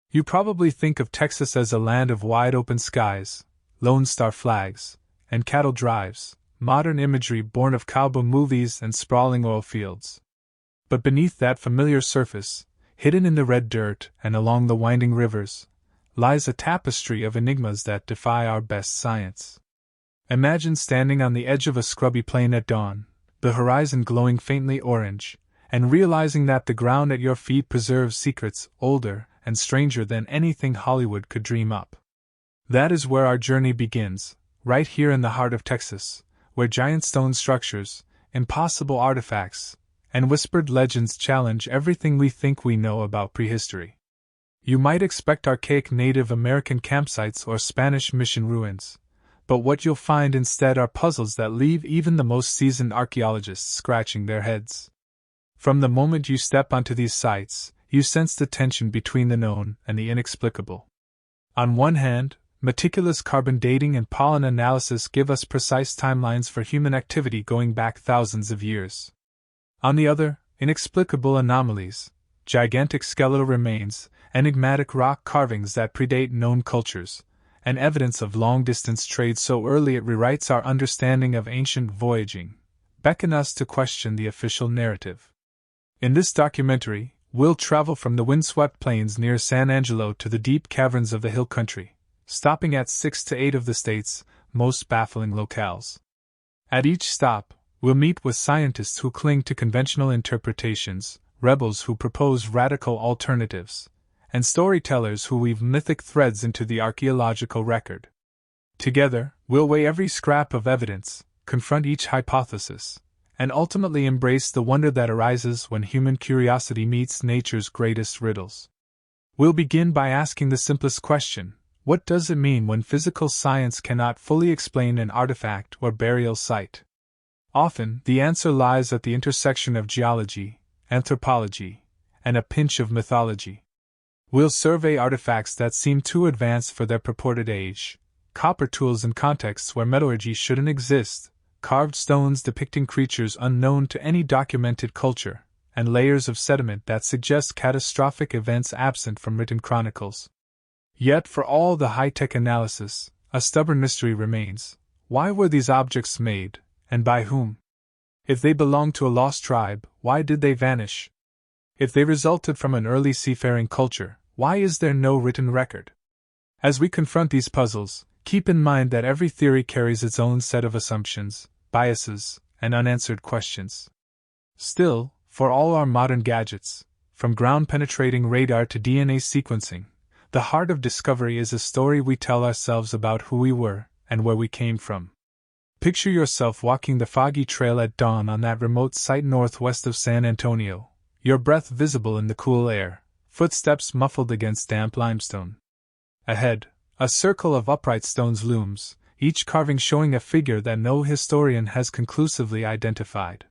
You probably think of Texas as a land of wide open skies, Lone Star flags, and cattle drives, modern imagery born of cowboy movies and sprawling oil fields. But beneath that familiar surface, hidden in the red dirt and along the winding rivers, lies a tapestry of enigmas that defy our best science. Imagine standing on the edge of a scrubby plain at dawn, the horizon glowing faintly orange, and realizing that the ground at your feet preserves secrets older and stranger than anything Hollywood could dream up. That is where our journey begins, right here in the heart of Texas, where giant stone structures, impossible artifacts, and whispered legends challenge everything we think we know about prehistory. You might expect archaic Native American campsites or Spanish mission ruins, but what you'll find instead are puzzles that leave even the most seasoned archaeologists scratching their heads. From the moment you step onto these sites, you sense the tension between the known and the inexplicable. On one hand, meticulous carbon dating and pollen analysis give us precise timelines for human activity going back thousands of years. On the other, inexplicable anomalies, gigantic skeletal remains, enigmatic rock carvings that predate known cultures, and evidence of long-distance trade so early it rewrites our understanding of ancient voyaging, beckon us to question the official narrative. In this documentary, we'll travel from the windswept plains near San Angelo to the deep caverns of the hill country, stopping at 6 to 8 of the state's most baffling locales. At each stop, we'll meet with scientists who cling to conventional interpretations, rebels who propose radical alternatives, and storytellers who weave mythic threads into the archaeological record. Together, we'll weigh every scrap of evidence, confront each hypothesis, and ultimately embrace the wonder that arises when human curiosity meets nature's greatest riddles. We'll begin by asking the simplest question: what does it mean when physical science cannot fully explain an artifact or burial site? Often, the answer lies at the intersection of geology, anthropology, and a pinch of mythology. We'll survey artifacts that seem too advanced for their purported age, copper tools in contexts where metallurgy shouldn't exist, carved stones depicting creatures unknown to any documented culture, and layers of sediment that suggest catastrophic events absent from written chronicles. Yet for all the high-tech analysis, a stubborn mystery remains. Why were these objects made, and by whom? If they belonged to a lost tribe, why did they vanish? If they resulted from an early seafaring culture, why is there no written record? As we confront these puzzles, keep in mind that every theory carries its own set of assumptions, biases, and unanswered questions. Still, for all our modern gadgets, from ground-penetrating radar to DNA sequencing, the heart of discovery is a story we tell ourselves about who we were and where we came from. Picture yourself walking the foggy trail at dawn on that remote site northwest of San Antonio, your breath visible in the cool air, footsteps muffled against damp limestone. Ahead, a circle of upright stones looms, each carving showing a figure that no historian has conclusively identified.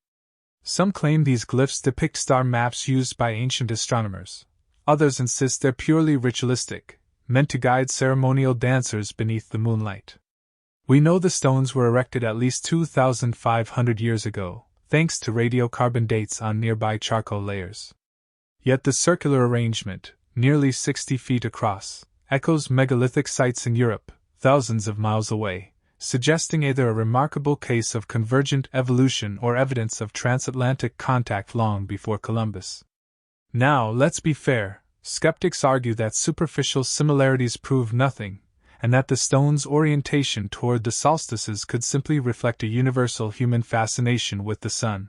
Some claim these glyphs depict star maps used by ancient astronomers. Others insist they're purely ritualistic, meant to guide ceremonial dancers beneath the moonlight. We know the stones were erected at least 2,500 years ago, thanks to radiocarbon dates on nearby charcoal layers. Yet the circular arrangement, nearly 60 feet across, echoes megalithic sites in Europe, thousands of miles away, suggesting either a remarkable case of convergent evolution or evidence of transatlantic contact long before Columbus. Now, let's be fair, skeptics argue that superficial similarities prove nothing, and that the stone's orientation toward the solstices could simply reflect a universal human fascination with the sun.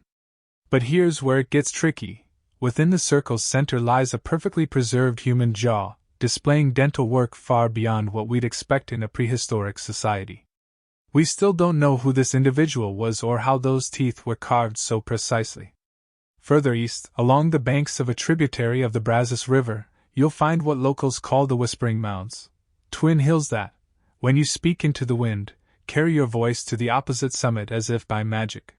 But here's where it gets tricky. Within the circle's center lies a perfectly preserved human jaw, displaying dental work far beyond what we'd expect in a prehistoric society. We still don't know who this individual was or how those teeth were carved so precisely. Further east, along the banks of a tributary of the Brazos River, you'll find what locals call the Whispering Mounds, twin hills that, when you speak into the wind, carry your voice to the opposite summit as if by magic.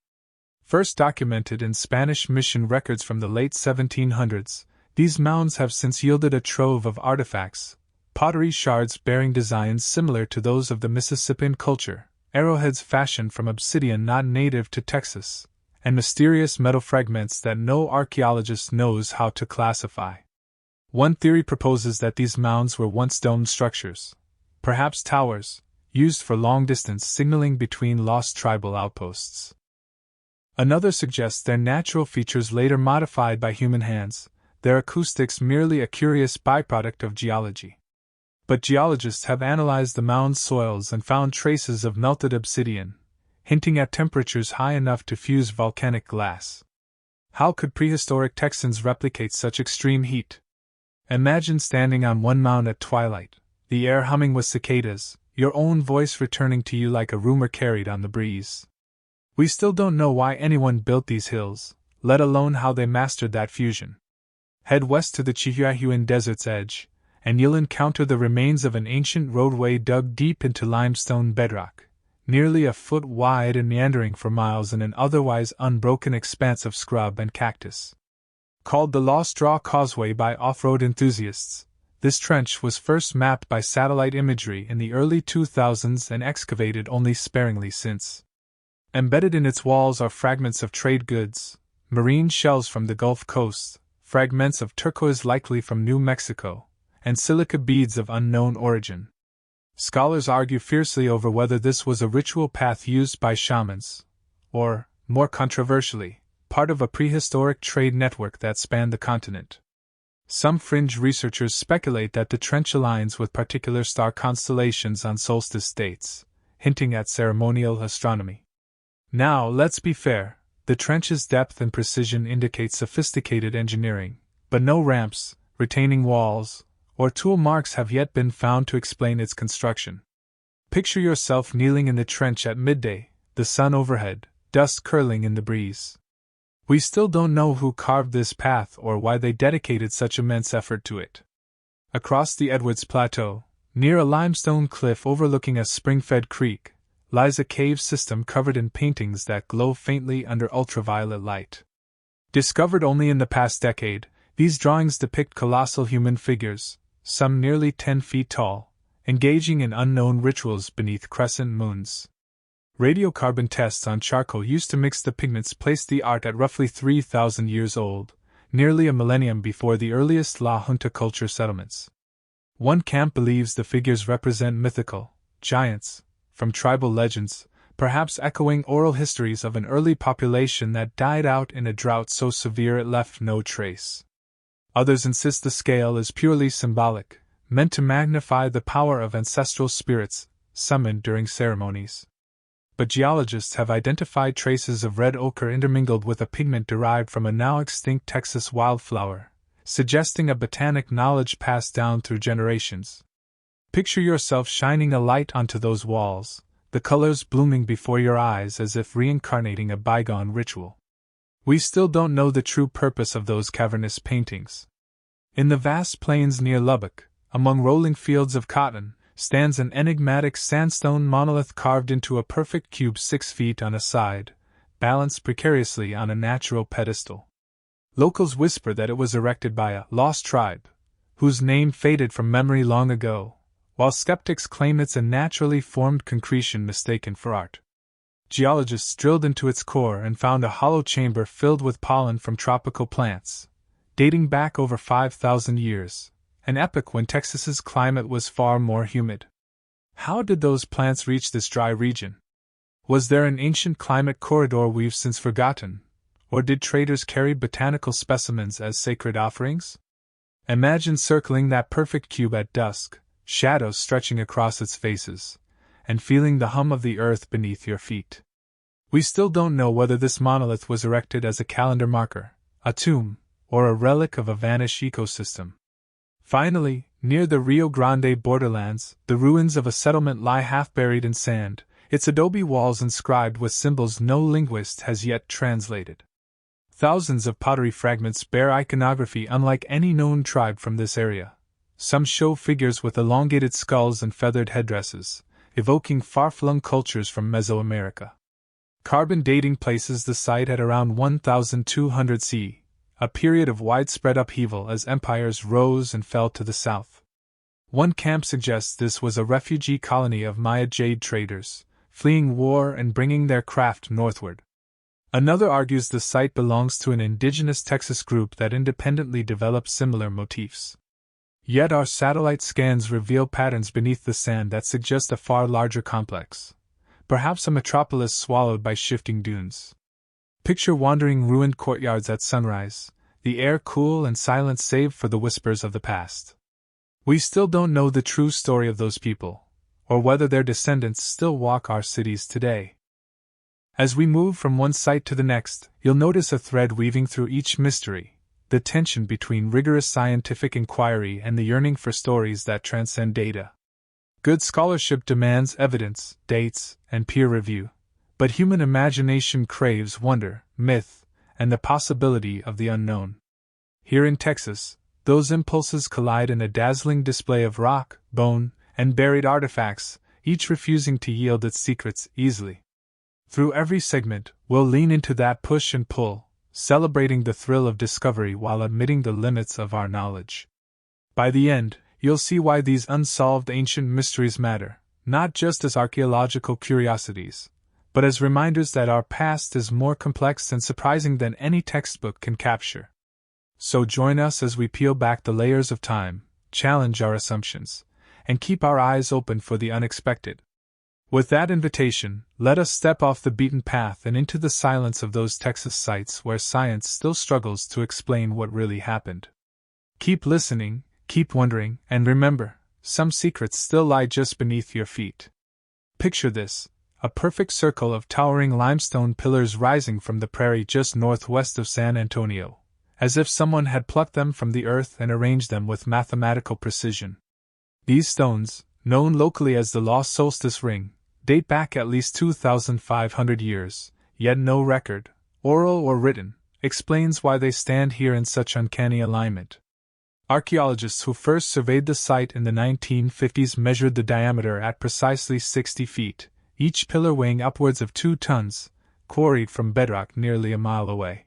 First documented in Spanish mission records from the late 1700s, these mounds have since yielded a trove of artifacts, pottery shards bearing designs similar to those of the Mississippian culture, arrowheads fashioned from obsidian not native to Texas, and mysterious metal fragments that no archaeologist knows how to classify. One theory proposes that these mounds were once domed structures, perhaps towers, used for long-distance signaling between lost tribal outposts. Another suggests their natural features later modified by human hands, their acoustics merely a curious byproduct of geology. But geologists have analyzed the mound's soils and found traces of melted obsidian, hinting at temperatures high enough to fuse volcanic glass. How could prehistoric Texans replicate such extreme heat? Imagine standing on one mound at twilight, the air humming with cicadas, your own voice returning to you like a rumor carried on the breeze. We still don't know why anyone built these hills, let alone how they mastered that fusion. Head west to the Chihuahuan Desert's edge, and you'll encounter the remains of an ancient roadway dug deep into limestone bedrock, nearly a foot wide and meandering for miles in an otherwise unbroken expanse of scrub and cactus. Called the Lost Draw Causeway by off-road enthusiasts, this trench was first mapped by satellite imagery in the early 2000s and excavated only sparingly since. Embedded in its walls are fragments of trade goods, marine shells from the Gulf Coast, fragments of turquoise likely from New Mexico, and silica beads of unknown origin. Scholars argue fiercely over whether this was a ritual path used by shamans, or, more controversially, part of a prehistoric trade network that spanned the continent. Some fringe researchers speculate that the trench aligns with particular star constellations on solstice dates, hinting at ceremonial astronomy. Now, let's be fair, the trench's depth and precision indicate sophisticated engineering, but no ramps, retaining walls, or tool marks have yet been found to explain its construction. Picture yourself kneeling in the trench at midday, the sun overhead, dust curling in the breeze. We still don't know who carved this path or why they dedicated such immense effort to it. Across the Edwards Plateau, near a limestone cliff overlooking a spring-fed creek, lies a cave system covered in paintings that glow faintly under ultraviolet light. Discovered only in the past decade, these drawings depict colossal human figures, some nearly 10 feet tall, engaging in unknown rituals beneath crescent moons. Radiocarbon tests on charcoal used to mix the pigments placed the art at roughly 3,000 years old, nearly a millennium before the earliest La Junta culture settlements. One camp believes the figures represent mythical giants from tribal legends, perhaps echoing oral histories of an early population that died out in a drought so severe it left no trace. Others insist the scale is purely symbolic, meant to magnify the power of ancestral spirits summoned during ceremonies. But geologists have identified traces of red ochre intermingled with a pigment derived from a now extinct Texas wildflower, suggesting a botanic knowledge passed down through generations. Picture yourself shining a light onto those walls, the colors blooming before your eyes as if reincarnating a bygone ritual. We still don't know the true purpose of those cavernous paintings. In the vast plains near Lubbock, among rolling fields of cotton, stands an enigmatic sandstone monolith carved into a perfect cube 6 feet on a side, balanced precariously on a natural pedestal. Locals whisper that it was erected by a lost tribe, whose name faded from memory long ago, while skeptics claim it's a naturally formed concretion mistaken for art. Geologists drilled into its core and found a hollow chamber filled with pollen from tropical plants, dating back over 5,000 years. An epoch when Texas's climate was far more humid. How did those plants reach this dry region? Was there an ancient climate corridor we've since forgotten, or did traders carry botanical specimens as sacred offerings? Imagine circling that perfect cube at dusk, shadows stretching across its faces, and feeling the hum of the earth beneath your feet. We still don't know whether this monolith was erected as a calendar marker, a tomb, or a relic of a vanished ecosystem. Finally, near the Rio Grande borderlands, the ruins of a settlement lie half buried in sand, its adobe walls inscribed with symbols no linguist has yet translated. Thousands of pottery fragments bear iconography unlike any known tribe from this area. Some show figures with elongated skulls and feathered headdresses, evoking far-flung cultures from Mesoamerica. Carbon dating places the site at around 1200 CE. A period of widespread upheaval as empires rose and fell to the south. One camp suggests this was a refugee colony of Maya jade traders, fleeing war and bringing their craft northward. Another argues the site belongs to an indigenous Texas group that independently developed similar motifs. Yet our satellite scans reveal patterns beneath the sand that suggest a far larger complex. Perhaps a metropolis swallowed by shifting dunes. Picture wandering ruined courtyards at sunrise, the air cool and silent save for the whispers of the past. We still don't know the true story of those people, or whether their descendants still walk our cities today. As we move from one site to the next, you'll notice a thread weaving through each mystery, the tension between rigorous scientific inquiry and the yearning for stories that transcend data. Good scholarship demands evidence, dates, and peer review, but human imagination craves wonder, myth, and the possibility of the unknown. Here in Texas, those impulses collide in a dazzling display of rock, bone, and buried artifacts, each refusing to yield its secrets easily. Through every segment, we'll lean into that push and pull, celebrating the thrill of discovery while admitting the limits of our knowledge. By the end, you'll see why these unsolved ancient mysteries matter, not just as archaeological curiosities, but as reminders that our past is more complex and surprising than any textbook can capture. So join us as we peel back the layers of time, challenge our assumptions, and keep our eyes open for the unexpected. With that invitation, let us step off the beaten path and into the silence of those Texas sites where science still struggles to explain what really happened. Keep listening, keep wondering, and remember, some secrets still lie just beneath your feet. Picture this: a perfect circle of towering limestone pillars rising from the prairie just northwest of San Antonio, as if someone had plucked them from the earth and arranged them with mathematical precision. These stones, known locally as the Lost Solstice Ring, date back at least 2,500 years, yet no record, oral or written, explains why they stand here in such uncanny alignment. Archaeologists who first surveyed the site in the 1950s measured the diameter at precisely 60 feet, each pillar weighing upwards of 2 tons, quarried from bedrock nearly a mile away.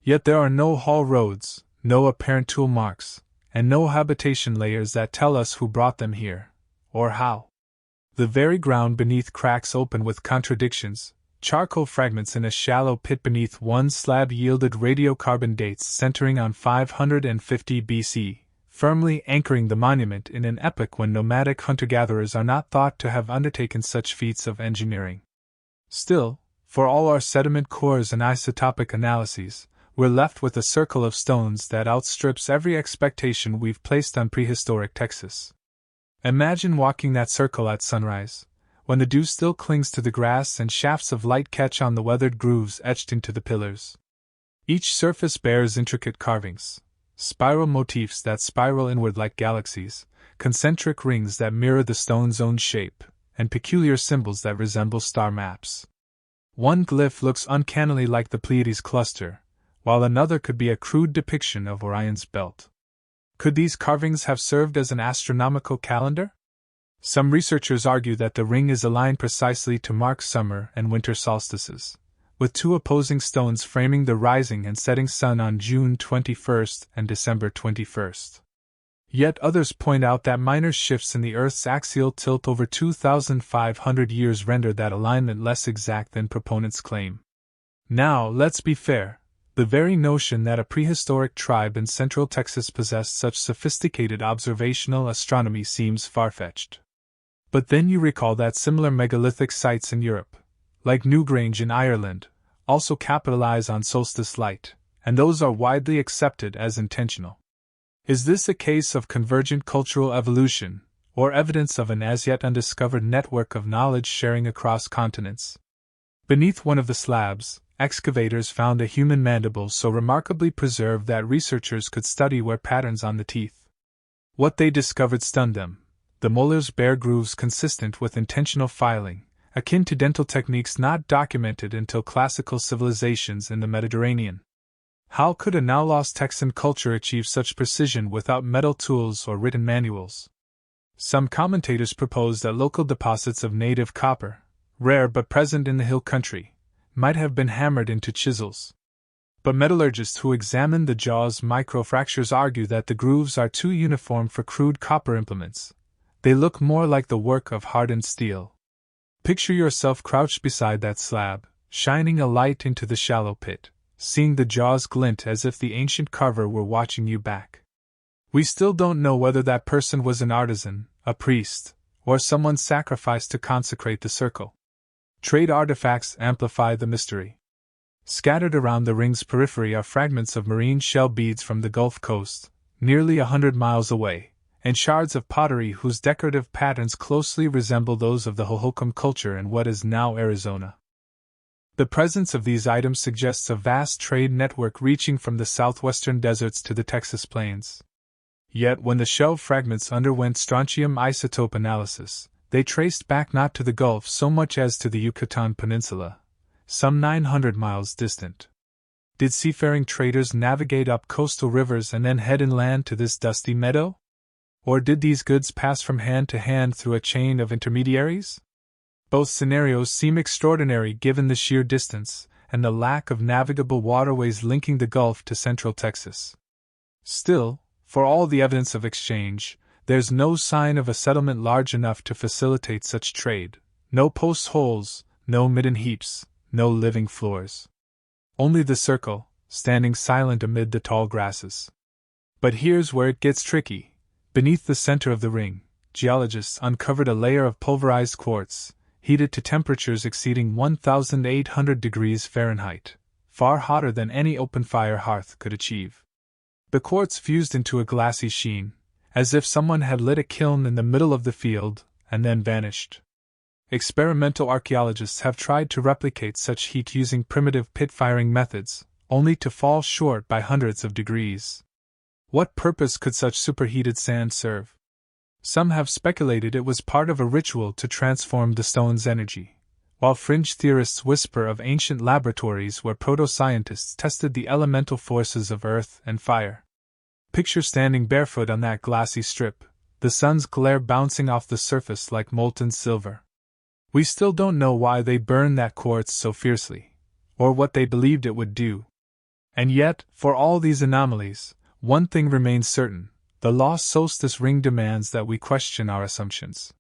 Yet there are no haul roads, no apparent tool marks, and no habitation layers that tell us who brought them here, or how. The very ground beneath cracks open with contradictions. Charcoal fragments in a shallow pit beneath one slab yielded radiocarbon dates centering on 550 BC, firmly anchoring the monument in an epoch when nomadic hunter-gatherers are not thought to have undertaken such feats of engineering. Still, for all our sediment cores and isotopic analyses, we're left with a circle of stones that outstrips every expectation we've placed on prehistoric Texas. Imagine walking that circle at sunrise, when the dew still clings to the grass and shafts of light catch on the weathered grooves etched into the pillars. Each surface bears intricate carvings, spiral motifs that spiral inward like galaxies, concentric rings that mirror the stone's own shape, and peculiar symbols that resemble star maps. One glyph looks uncannily like the Pleiades cluster, while another could be a crude depiction of Orion's belt. Could these carvings have served as an astronomical calendar? Some researchers argue that the ring is aligned precisely to mark summer and winter solstices, with 2 opposing stones framing the rising and setting sun on June 21st and December 21st. Yet others point out that minor shifts in the Earth's axial tilt over 2,500 years render that alignment less exact than proponents claim. Now, let's be fair. The very notion that a prehistoric tribe in central Texas possessed such sophisticated observational astronomy seems far-fetched. But then you recall that similar megalithic sites in Europe, like Newgrange in Ireland, also capitalize on solstice light, and those are widely accepted as intentional. Is this a case of convergent cultural evolution, or evidence of an as-yet undiscovered network of knowledge sharing across continents? Beneath one of the slabs, excavators found a human mandible so remarkably preserved that researchers could study where patterns on the teeth. What they discovered stunned them. The molars bear grooves consistent with intentional filing, akin to dental techniques not documented until classical civilizations in the Mediterranean. How could a now-lost Texan culture achieve such precision without metal tools or written manuals? Some commentators propose that local deposits of native copper, rare but present in the hill country, might have been hammered into chisels. But metallurgists who examine the jaw's microfractures argue that the grooves are too uniform for crude copper implements. They look more like the work of hardened steel. Picture yourself crouched beside that slab, shining a light into the shallow pit, seeing the jaws glint as if the ancient carver were watching you back. We still don't know whether that person was an artisan, a priest, or someone sacrificed to consecrate the circle. Trade artifacts amplify the mystery. Scattered around the ring's periphery are fragments of marine shell beads from the Gulf Coast, nearly 100 miles away, and shards of pottery whose decorative patterns closely resemble those of the Hohokam culture in what is now Arizona. The presence of these items suggests a vast trade network reaching from the southwestern deserts to the Texas plains. Yet when the shell fragments underwent strontium isotope analysis, they traced back not to the Gulf so much as to the Yucatan Peninsula, some 900 miles distant. Did seafaring traders navigate up coastal rivers and then head inland to this dusty meadow? Or did these goods pass from hand to hand through a chain of intermediaries? Both scenarios seem extraordinary given the sheer distance and the lack of navigable waterways linking the Gulf to central Texas. Still, for all the evidence of exchange, there's no sign of a settlement large enough to facilitate such trade. No post holes, no midden heaps, no living floors. Only the circle, standing silent amid the tall grasses. But here's where it gets tricky. Beneath the center of the ring, geologists uncovered a layer of pulverized quartz, heated to temperatures exceeding 1,800 degrees Fahrenheit, far hotter than any open-fire hearth could achieve. The quartz fused into a glassy sheen, as if someone had lit a kiln in the middle of the field, and then vanished. Experimental archaeologists have tried to replicate such heat using primitive pit-firing methods, only to fall short by hundreds of degrees. What purpose could such superheated sand serve? Some have speculated it was part of a ritual to transform the stone's energy, while fringe theorists whisper of ancient laboratories where proto-scientists tested the elemental forces of earth and fire. Picture standing barefoot on that glassy strip, the sun's glare bouncing off the surface like molten silver. We still don't know why they burned that quartz so fiercely, or what they believed it would do. And yet, for all these anomalies, one thing remains certain: the Lost Solstice Ring demands that we question our assumptions.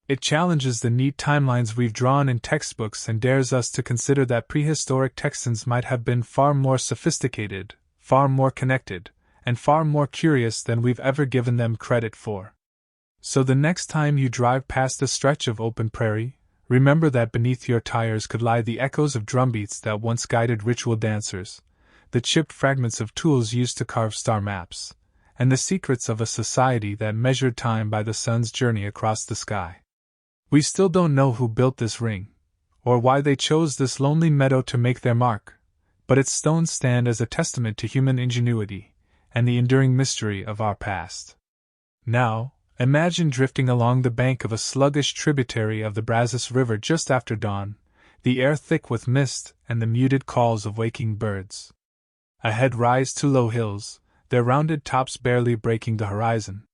It challenges the neat timelines we've drawn in textbooks and dares us to consider that prehistoric Texans might have been far more sophisticated, far more connected, and far more curious than we've ever given them credit for. So the next time you drive past a stretch of open prairie, remember that beneath your tires could lie the echoes of drumbeats that once guided ritual dancers, the chipped fragments of tools used to carve star maps, and the secrets of a society that measured time by the sun's journey across the sky. We still don't know who built this ring, or why they chose this lonely meadow to make their mark, but its stones stand as a testament to human ingenuity and the enduring mystery of our past. Now, imagine drifting along the bank of a sluggish tributary of the Brazos River just after dawn, the air thick with mist and the muted calls of waking birds. Ahead rise two low hills, their rounded tops barely breaking the horizon.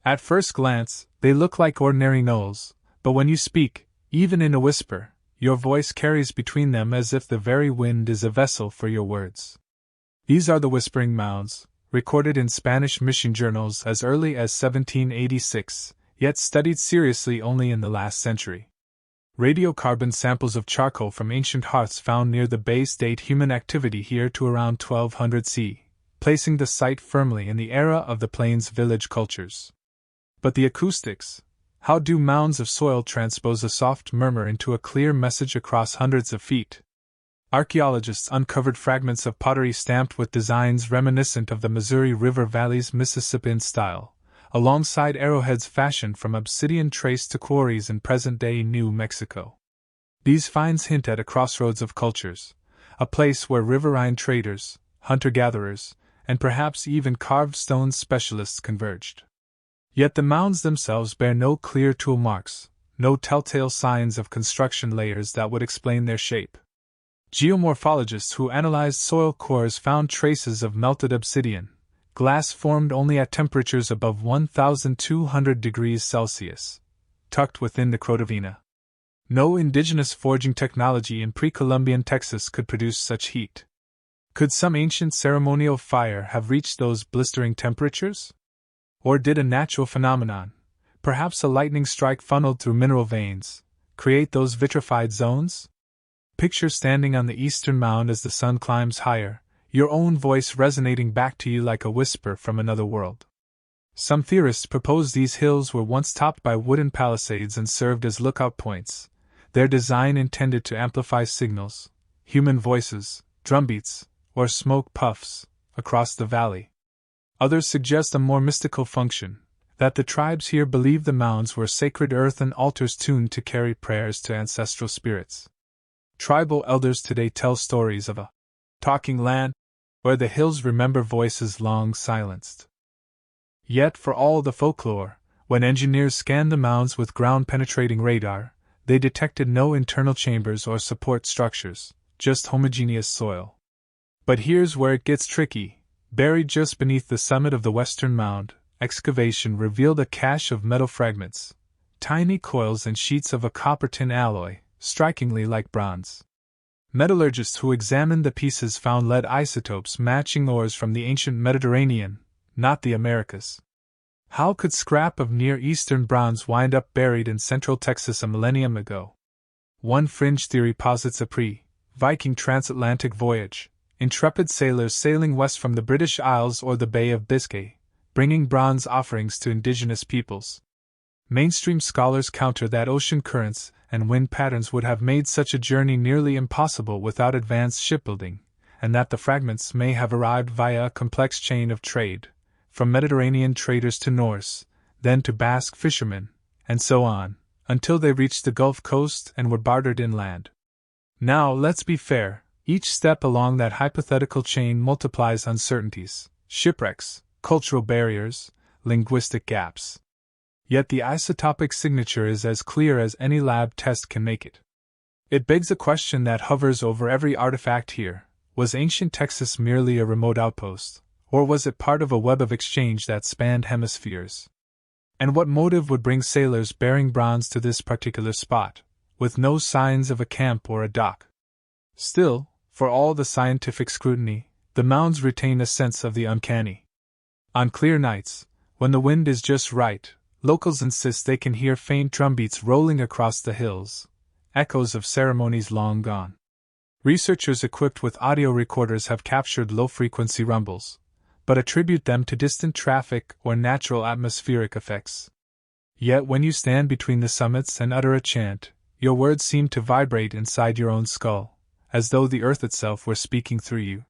At first glance, they look like ordinary knolls, but when you speak, even in a whisper, your voice carries between them as if the very wind is a vessel for your words. These are the Whispering Mounds, recorded in Spanish mission journals as early as 1786, yet studied seriously only in the last century. Radiocarbon samples of charcoal from ancient hearths found near the base date human activity here to around 1200 CE, placing the site firmly in the era of the Plains village cultures. But the acoustics, how do mounds of soil transpose a soft murmur into a clear message across hundreds of feet? Archaeologists uncovered fragments of pottery stamped with designs reminiscent of the Missouri River Valley's Mississippian style, alongside arrowheads fashioned from obsidian traced to quarries in present-day New Mexico. These finds hint at a crossroads of cultures, a place where riverine traders, hunter-gatherers, and perhaps even carved stone specialists converged. Yet the mounds themselves bear no clear tool marks, no telltale signs of construction layers that would explain their shape. Geomorphologists who analyzed soil cores found traces of melted obsidian, glass formed only at temperatures above 1,200 degrees Celsius, tucked within the Crotavina. No indigenous forging technology in pre-Columbian Texas could produce such heat. Could some ancient ceremonial fire have reached those blistering temperatures? Or did a natural phenomenon, perhaps a lightning strike funneled through mineral veins, create those vitrified zones? Picture standing on the eastern mound as the sun climbs higher, your own voice resonating back to you like a whisper from another world. Some theorists propose these hills were once topped by wooden palisades and served as lookout points, their design intended to amplify signals, human voices, drumbeats, or smoke puffs, across the valley. Others suggest a more mystical function, that the tribes here believed the mounds were sacred earthen altars tuned to carry prayers to ancestral spirits. Tribal elders today tell stories of a talking land, where the hills remember voices long silenced. Yet, for all the folklore, when engineers scanned the mounds with ground-penetrating radar, they detected no internal chambers or support structures, just homogeneous soil. But here's where it gets tricky. Buried just beneath the summit of the western mound, excavation revealed a cache of metal fragments, tiny coils and sheets of a copper-tin alloy, strikingly like bronze. Metallurgists who examined the pieces found lead isotopes matching ores from the ancient Mediterranean, not the Americas. How could scrap of Near Eastern bronze wind up buried in central Texas a millennium ago? One fringe theory posits a pre-Viking transatlantic voyage, intrepid sailors sailing west from the British Isles or the Bay of Biscay, bringing bronze offerings to indigenous peoples. Mainstream scholars counter that ocean currents and wind patterns would have made such a journey nearly impossible without advanced shipbuilding, and that the fragments may have arrived via a complex chain of trade, from Mediterranean traders to Norse, then to Basque fishermen, and so on, until they reached the Gulf Coast and were bartered inland. Now, let's be fair, each step along that hypothetical chain multiplies uncertainties, shipwrecks, cultural barriers, linguistic gaps. Yet the isotopic signature is as clear as any lab test can make it. It begs a question that hovers over every artifact here. Was ancient Texas merely a remote outpost, or was it part of a web of exchange that spanned hemispheres? And what motive would bring sailors bearing bronze to this particular spot, with no signs of a camp or a dock? Still, for all the scientific scrutiny, the mounds retain a sense of the uncanny. On clear nights, when the wind is just right, locals insist they can hear faint drumbeats rolling across the hills, echoes of ceremonies long gone. Researchers equipped with audio recorders have captured low-frequency rumbles, but attribute them to distant traffic or natural atmospheric effects. Yet when you stand between the summits and utter a chant, your words seem to vibrate inside your own skull, as though the earth itself were speaking through you.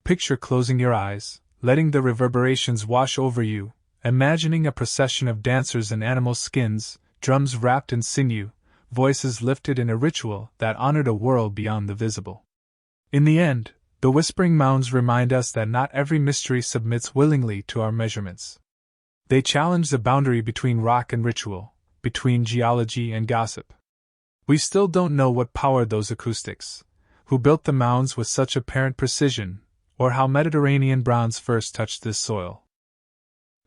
Picture closing your eyes, letting the reverberations wash over you, imagining a procession of dancers in animal skins, drums wrapped in sinew, voices lifted in a ritual that honored a world beyond the visible. In the end, the whispering mounds remind us that not every mystery submits willingly to our measurements. They challenge the boundary between rock and ritual, between geology and gossip. We still don't know what powered those acoustics, who built the mounds with such apparent precision, or how Mediterranean bronze first touched this soil.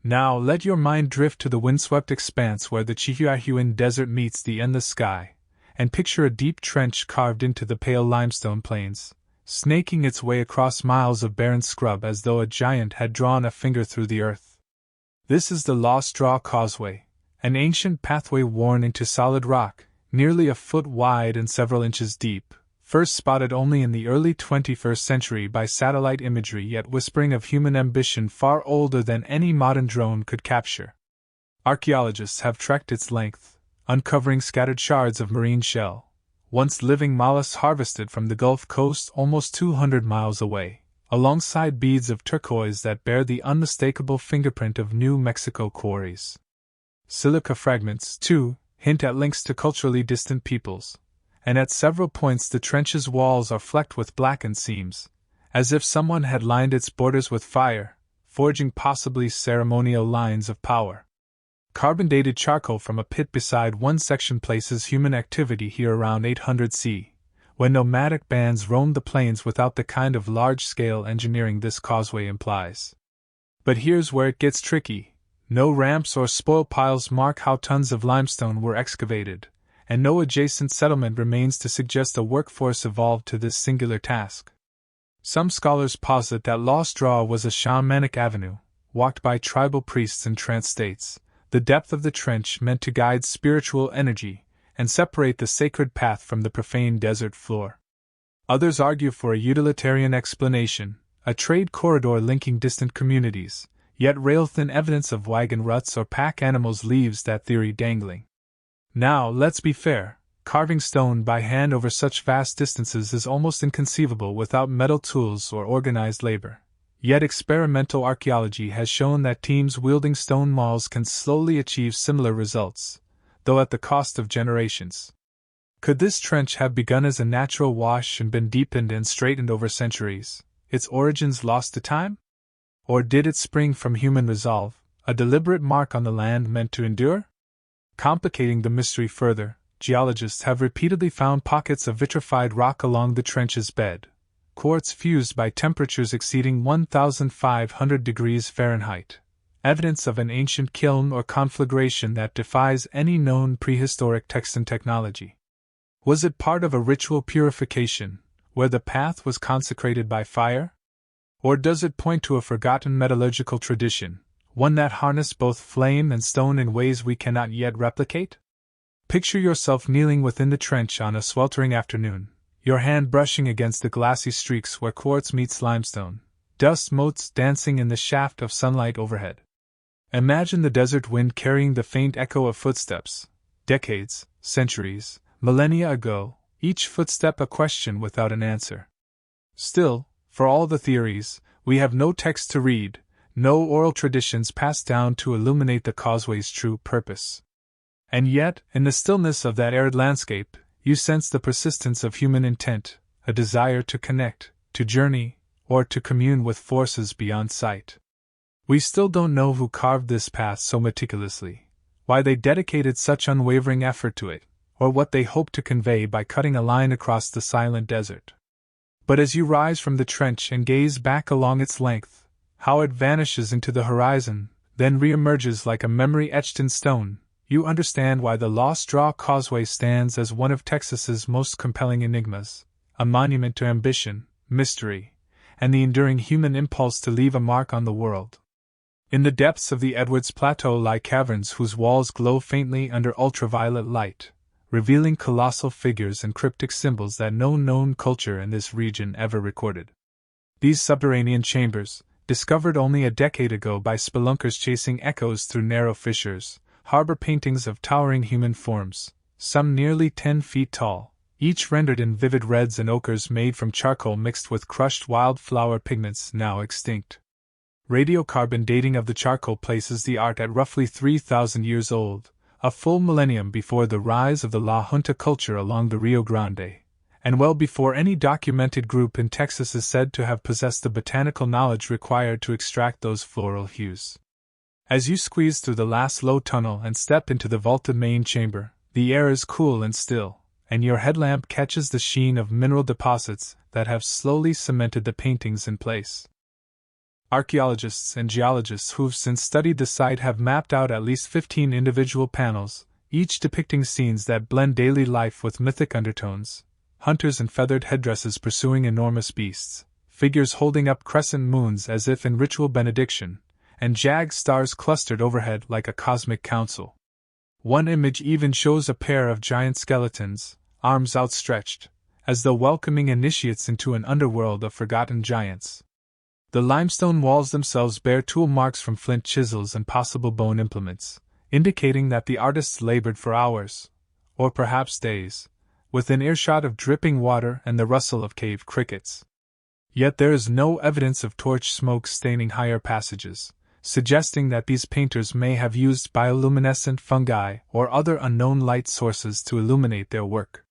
Now let your mind drift to the windswept expanse where the Chihuahuan Desert meets the endless sky, and picture a deep trench carved into the pale limestone plains, snaking its way across miles of barren scrub as though a giant had drawn a finger through the earth. This is the Lost Draw Causeway, an ancient pathway worn into solid rock, nearly a foot wide and several inches deep, first spotted only in the early 21st century by satellite imagery, yet whispering of human ambition far older than any modern drone could capture. Archaeologists have trekked its length, uncovering scattered shards of marine shell, once living mollusks harvested from the Gulf Coast almost 200 miles away, alongside beads of turquoise that bear the unmistakable fingerprint of New Mexico quarries. Silica fragments, too, hint at links to culturally distant peoples, and at several points the trench's walls are flecked with blackened seams, as if someone had lined its borders with fire, forging possibly ceremonial lines of power. Carbon-dated charcoal from a pit beside one section places human activity here around 800 C, when nomadic bands roamed the plains without the kind of large-scale engineering this causeway implies. But here's where it gets tricky. No ramps or spoil piles mark how tons of limestone were excavated, and no adjacent settlement remains to suggest a workforce evolved to this singular task. Some scholars posit that Lost Draw was a shamanic avenue, walked by tribal priests in trance states, the depth of the trench meant to guide spiritual energy and separate the sacred path from the profane desert floor. Others argue for a utilitarian explanation, a trade corridor linking distant communities, yet rail-thin evidence of wagon ruts or pack animals leaves that theory dangling. Now, let's be fair, carving stone by hand over such vast distances is almost inconceivable without metal tools or organized labor. Yet experimental archaeology has shown that teams wielding stone mauls can slowly achieve similar results, though at the cost of generations. Could this trench have begun as a natural wash and been deepened and straightened over centuries, its origins lost to time? Or did it spring from human resolve, a deliberate mark on the land meant to endure? Complicating the mystery further, geologists have repeatedly found pockets of vitrified rock along the trench's bed, quartz fused by temperatures exceeding 1,500 degrees Fahrenheit, evidence of an ancient kiln or conflagration that defies any known prehistoric Texan technology. Was it part of a ritual purification, where the path was consecrated by fire? Or does it point to a forgotten metallurgical tradition, one that harnessed both flame and stone in ways we cannot yet replicate? Picture yourself kneeling within the trench on a sweltering afternoon, your hand brushing against the glassy streaks where quartz meets limestone, dust motes dancing in the shaft of sunlight overhead. Imagine the desert wind carrying the faint echo of footsteps, decades, centuries, millennia ago, each footstep a question without an answer. Still, for all the theories, we have no text to read, no oral traditions passed down to illuminate the causeway's true purpose. And yet, in the stillness of that arid landscape, you sense the persistence of human intent, a desire to connect, to journey, or to commune with forces beyond sight. We still don't know who carved this path so meticulously, why they dedicated such unwavering effort to it, or what they hoped to convey by cutting a line across the silent desert. But as you rise from the trench and gaze back along its length, how it vanishes into the horizon, then reemerges like a memory etched in stone, you understand why the Lost Draw Causeway stands as one of Texas's most compelling enigmas, a monument to ambition, mystery, and the enduring human impulse to leave a mark on the world. In the depths of the Edwards Plateau lie caverns whose walls glow faintly under ultraviolet light, revealing colossal figures and cryptic symbols that no known culture in this region ever recorded. These subterranean chambers, discovered only a decade ago by spelunkers chasing echoes through narrow fissures, harbor paintings of towering human forms, some nearly 10 feet tall, each rendered in vivid reds and ochres made from charcoal mixed with crushed wildflower pigments now extinct. Radiocarbon dating of the charcoal places the art at roughly 3,000 years old, a full millennium before the rise of the La Junta culture along the Rio Grande, and well before any documented group in Texas is said to have possessed the botanical knowledge required to extract those floral hues. As you squeeze through the last low tunnel and step into the vaulted main chamber, the air is cool and still, and your headlamp catches the sheen of mineral deposits that have slowly cemented the paintings in place. Archaeologists and geologists who've since studied the site have mapped out at least 15 individual panels, each depicting scenes that blend daily life with mythic undertones, hunters in feathered headdresses pursuing enormous beasts, figures holding up crescent moons as if in ritual benediction, and jagged stars clustered overhead like a cosmic council. One image even shows a pair of giant skeletons, arms outstretched, as though welcoming initiates into an underworld of forgotten giants. The limestone walls themselves bear tool marks from flint chisels and possible bone implements, indicating that the artists labored for hours, or perhaps days, within earshot of dripping water and the rustle of cave crickets. Yet there is no evidence of torch smoke staining higher passages, suggesting that these painters may have used bioluminescent fungi or other unknown light sources to illuminate their work.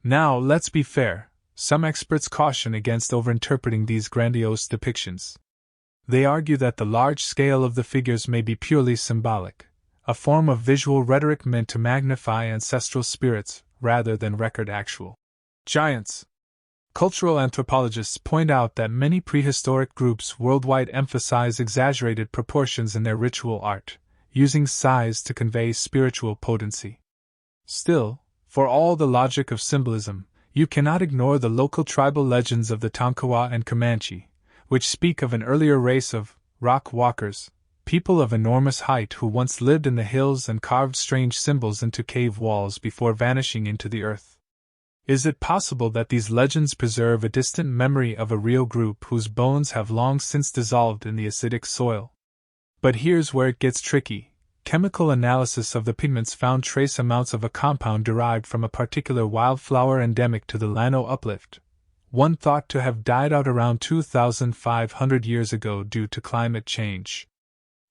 Now, let's be fair. Some experts caution against overinterpreting these grandiose depictions. They argue that the large scale of the figures may be purely symbolic, a form of visual rhetoric meant to magnify ancestral spirits rather than record actual giants. Cultural anthropologists point out that many prehistoric groups worldwide emphasize exaggerated proportions in their ritual art, using size to convey spiritual potency. Still, for all the logic of symbolism, you cannot ignore the local tribal legends of the Tonkawa and Comanche, which speak of an earlier race of rock walkers, people of enormous height who once lived in the hills and carved strange symbols into cave walls before vanishing into the earth. Is it possible that these legends preserve a distant memory of a real group whose bones have long since dissolved in the acidic soil? But here's where it gets tricky. Chemical analysis of the pigments found trace amounts of a compound derived from a particular wildflower endemic to the Llano Uplift, one thought to have died out around 2,500 years ago due to climate change.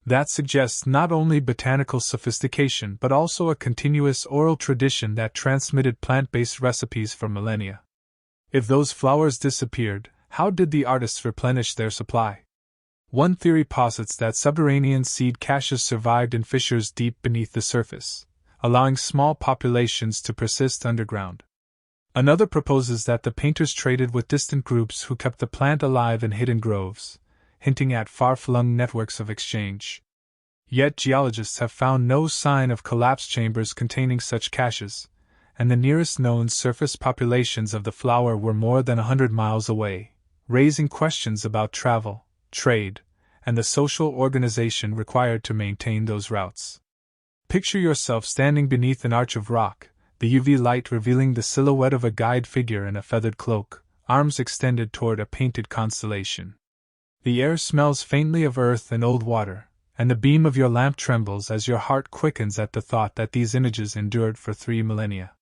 That suggests not only botanical sophistication but also a continuous oral tradition that transmitted plant-based recipes for millennia. If those flowers disappeared, how did the artists replenish their supply? One theory posits that subterranean seed caches survived in fissures deep beneath the surface, allowing small populations to persist underground. Another proposes that the painters traded with distant groups who kept the plant alive in hidden groves, hinting at far-flung networks of exchange. Yet geologists have found no sign of collapsed chambers containing such caches, and the nearest known surface populations of the flower were more than 100 miles away, raising questions about travel, trade, and the social organization required to maintain those routes. Picture yourself standing beneath an arch of rock, the UV light revealing the silhouette of a guide figure in a feathered cloak, arms extended toward a painted constellation. The air smells faintly of earth and old water, and the beam of your lamp trembles as your heart quickens at the thought that these images endured for 3 millennia.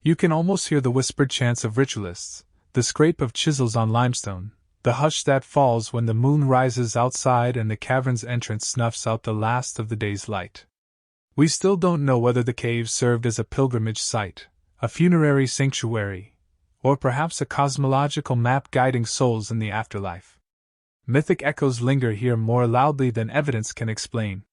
You can almost hear the whispered chants of ritualists, the scrape of chisels on limestone, the hush that falls when the moon rises outside and the cavern's entrance snuffs out the last of the day's light. We still don't know whether the cave served as a pilgrimage site, a funerary sanctuary, or perhaps a cosmological map guiding souls in the afterlife. Mythic echoes linger here more loudly than evidence can explain.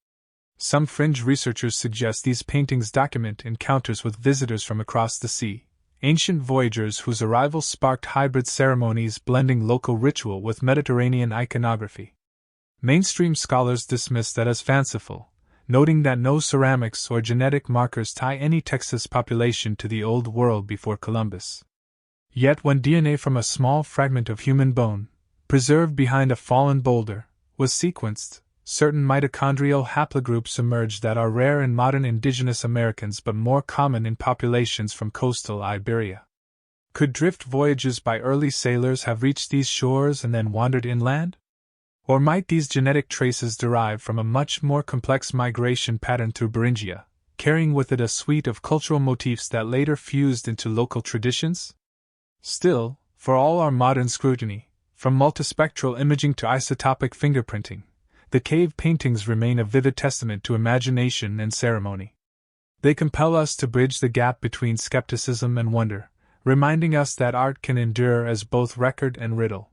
Some fringe researchers suggest these paintings document encounters with visitors from across the sea, ancient voyagers whose arrival sparked hybrid ceremonies blending local ritual with Mediterranean iconography. Mainstream scholars dismiss that as fanciful, noting that no ceramics or genetic markers tie any Texas population to the Old World before Columbus. Yet when DNA from a small fragment of human bone, preserved behind a fallen boulder, was sequenced, certain mitochondrial haplogroups emerged that are rare in modern indigenous Americans but more common in populations from coastal Iberia. Could drift voyages by early sailors have reached these shores and then wandered inland? Or might these genetic traces derive from a much more complex migration pattern through Beringia, carrying with it a suite of cultural motifs that later fused into local traditions? Still, for all our modern scrutiny, from multispectral imaging to isotopic fingerprinting, the cave paintings remain a vivid testament to imagination and ceremony. They compel us to bridge the gap between skepticism and wonder, reminding us that art can endure as both record and riddle.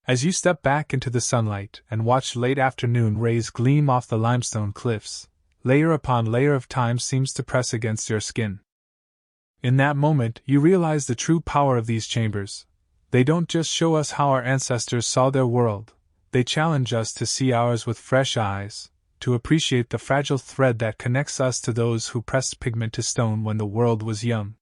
As you step back into the sunlight and watch late afternoon rays gleam off the limestone cliffs, layer upon layer of time seems to press against your skin. In that moment, you realize the true power of these chambers. They don't just show us how our ancestors saw their world, they challenge us to see ours with fresh eyes, to appreciate the fragile thread that connects us to those who pressed pigment to stone when the world was young.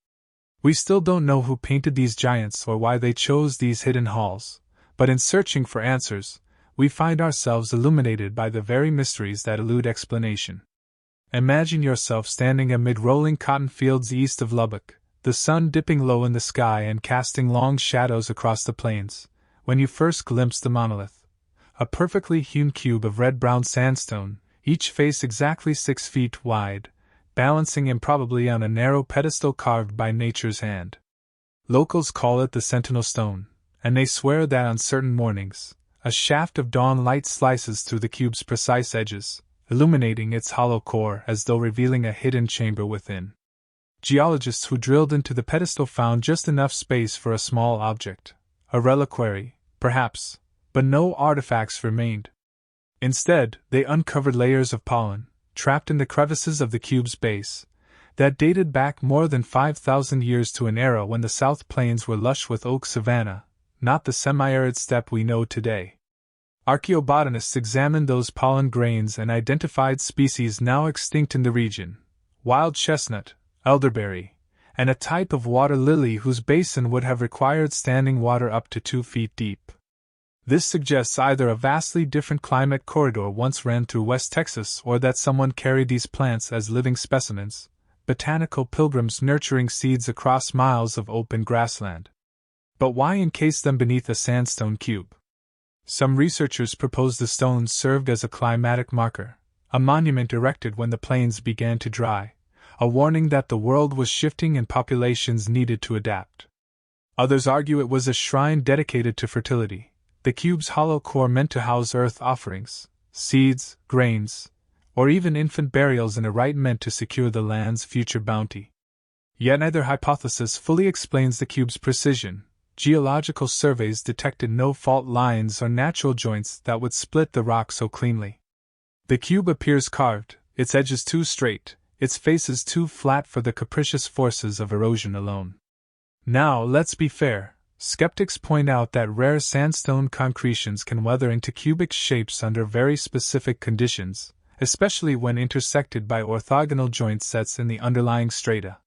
We still don't know who painted these giants or why they chose these hidden halls, but in searching for answers, we find ourselves illuminated by the very mysteries that elude explanation. Imagine yourself standing amid rolling cotton fields east of Lubbock, the sun dipping low in the sky and casting long shadows across the plains, when you first glimpse the monolith. A perfectly hewn cube of red-brown sandstone, each face exactly 6 feet wide, balancing improbably on a narrow pedestal carved by nature's hand. Locals call it the Sentinel Stone, and they swear that on certain mornings, a shaft of dawn light slices through the cube's precise edges, illuminating its hollow core as though revealing a hidden chamber within. Geologists who drilled into the pedestal found just enough space for a small object, a reliquary, perhaps, but no artifacts remained. Instead, they uncovered layers of pollen, trapped in the crevices of the cube's base, that dated back more than 5,000 years to an era when the South Plains were lush with oak savanna, not the semi-arid steppe we know today. Archaeobotanists examined those pollen grains and identified species now extinct in the region: wild chestnut, elderberry, and a type of water lily whose basin would have required standing water up to 2 feet deep. This suggests either a vastly different climate corridor once ran through West Texas or that someone carried these plants as living specimens, botanical pilgrims nurturing seeds across miles of open grassland. But why encase them beneath a sandstone cube? Some researchers propose the stones served as a climatic marker, a monument erected when the plains began to dry, a warning that the world was shifting and populations needed to adapt. Others argue it was a shrine dedicated to fertility, the cube's hollow core meant to house earth offerings, seeds, grains, or even infant burials in a rite meant to secure the land's future bounty. Yet neither hypothesis fully explains the cube's precision. Geological surveys detected no fault lines or natural joints that would split the rock so cleanly. The cube appears carved, its edges too straight, its faces too flat for the capricious forces of erosion alone. Now, let's be fair. Skeptics point out that rare sandstone concretions can weather into cubic shapes under very specific conditions, especially when intersected by orthogonal joint sets in the underlying strata.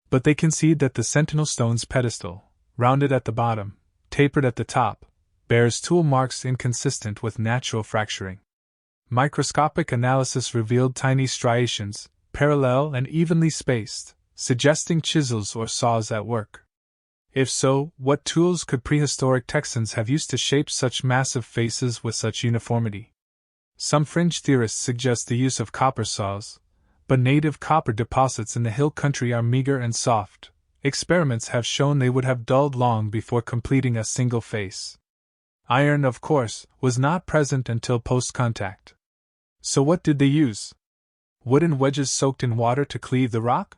But they concede that the Sentinel Stone's pedestal, rounded at the bottom, tapered at the top, bears tool marks inconsistent with natural fracturing. Microscopic analysis revealed tiny striations, parallel and evenly spaced, suggesting chisels or saws at work. If so, what tools could prehistoric Texans have used to shape such massive faces with such uniformity? Some fringe theorists suggest the use of copper saws, but native copper deposits in the hill country are meager and soft. Experiments have shown they would have dulled long before completing a single face. Iron, of course, was not present until post-contact. So what did they use? Wooden wedges soaked in water to cleave the rock?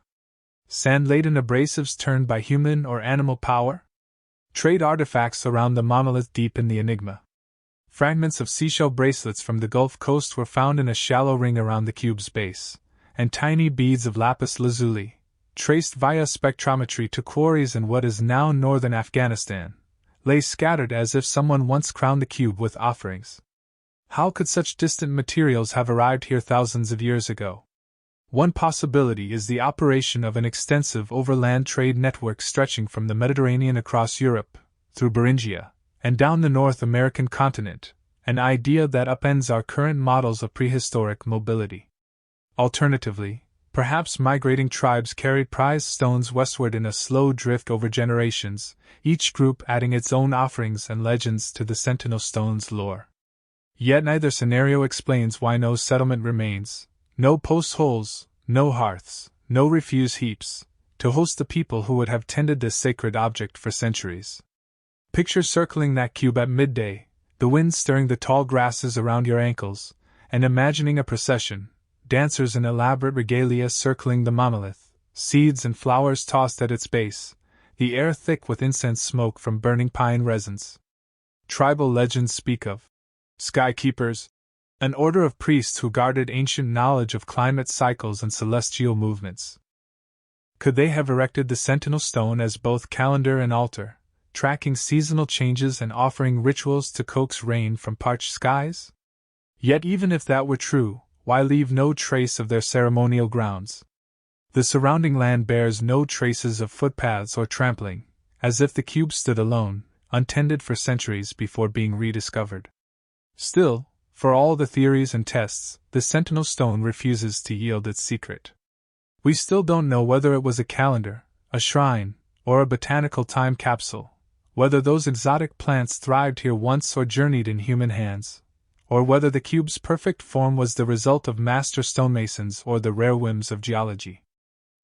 Sand-laden abrasives turned by human or animal power? Trade artifacts around the monolith deepen the enigma. Fragments of seashell bracelets from the Gulf Coast were found in a shallow ring around the cube's base, and tiny beads of lapis lazuli, traced via spectrometry to quarries in what is now northern Afghanistan, lay scattered as if someone once crowned the cube with offerings. How could such distant materials have arrived here thousands of years ago? One possibility is the operation of an extensive overland trade network stretching from the Mediterranean across Europe, through Beringia, and down the North American continent, an idea that upends our current models of prehistoric mobility. Alternatively, perhaps migrating tribes carried prized stones westward in a slow drift over generations, each group adding its own offerings and legends to the Sentinel Stone's lore. Yet neither scenario explains why no settlement remains, no post holes, no hearths, no refuse heaps, to host the people who would have tended this sacred object for centuries. Picture circling that cube at midday, the wind stirring the tall grasses around your ankles, and imagining a procession, dancers in elaborate regalia circling the monolith, seeds and flowers tossed at its base, the air thick with incense smoke from burning pine resins. Tribal legends speak of sky keepers, an order of priests who guarded ancient knowledge of climate cycles and celestial movements. Could they have erected the Sentinel Stone as both calendar and altar, tracking seasonal changes and offering rituals to coax rain from parched skies? Yet even if that were true, why leave no trace of their ceremonial grounds? The surrounding land bears no traces of footpaths or trampling, as if the cube stood alone, untended for centuries before being rediscovered. Still, for all the theories and tests, the Sentinel Stone refuses to yield its secret. We still don't know whether it was a calendar, a shrine, or a botanical time capsule, whether those exotic plants thrived here once or journeyed in human hands, or whether the cube's perfect form was the result of master stonemasons or the rare whims of geology.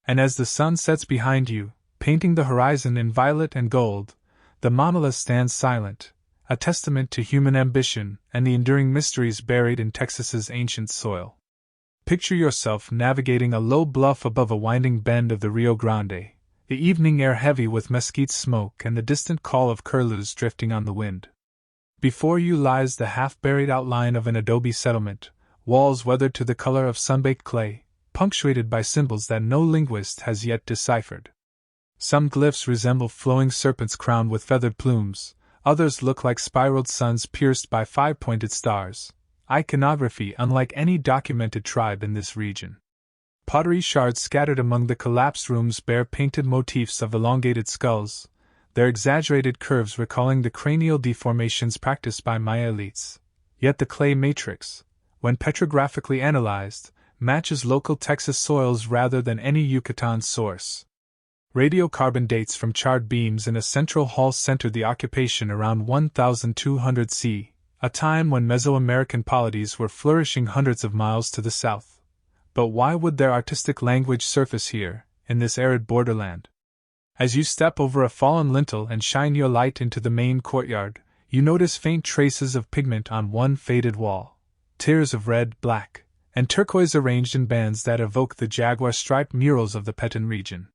And as the sun sets behind you, painting the horizon in violet and gold, the monolith stands silent, a testament to human ambition and the enduring mysteries buried in Texas's ancient soil. Picture yourself navigating a low bluff above a winding bend of the Rio Grande, the evening air heavy with mesquite smoke and the distant call of curlews drifting on the wind. Before you lies the half-buried outline of an adobe settlement, walls weathered to the color of sunbaked clay, punctuated by symbols that no linguist has yet deciphered. Some glyphs resemble flowing serpents crowned with feathered plumes, others look like spiraled suns pierced by five-pointed stars, iconography unlike any documented tribe in this region. Pottery shards scattered among the collapsed rooms bear painted motifs of elongated skulls, their exaggerated curves recalling the cranial deformations practiced by Maya elites. Yet the clay matrix, when petrographically analyzed, matches local Texas soils rather than any Yucatan source. Radiocarbon dates from charred beams in a central hall center the occupation around 1200 C, a time when Mesoamerican polities were flourishing hundreds of miles to the south. But why would their artistic language surface here, in this arid borderland? As you step over a fallen lintel and shine your light into the main courtyard, you notice faint traces of pigment on one faded wall, tiers of red, black, and turquoise arranged in bands that evoke the jaguar-striped murals of the Petun region.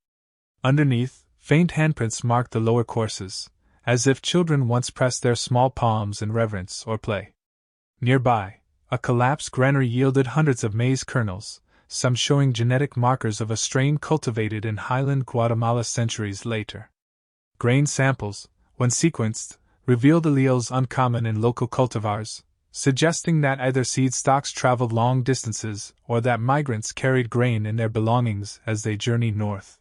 Underneath, faint handprints mark the lower courses, as if children once pressed their small palms in reverence or play. Nearby, a collapsed granary yielded hundreds of maize kernels, some showing genetic markers of a strain cultivated in highland Guatemala centuries later. Grain samples, when sequenced, revealed alleles uncommon in local cultivars, suggesting that either seed stocks traveled long distances or that migrants carried grain in their belongings as they journeyed north.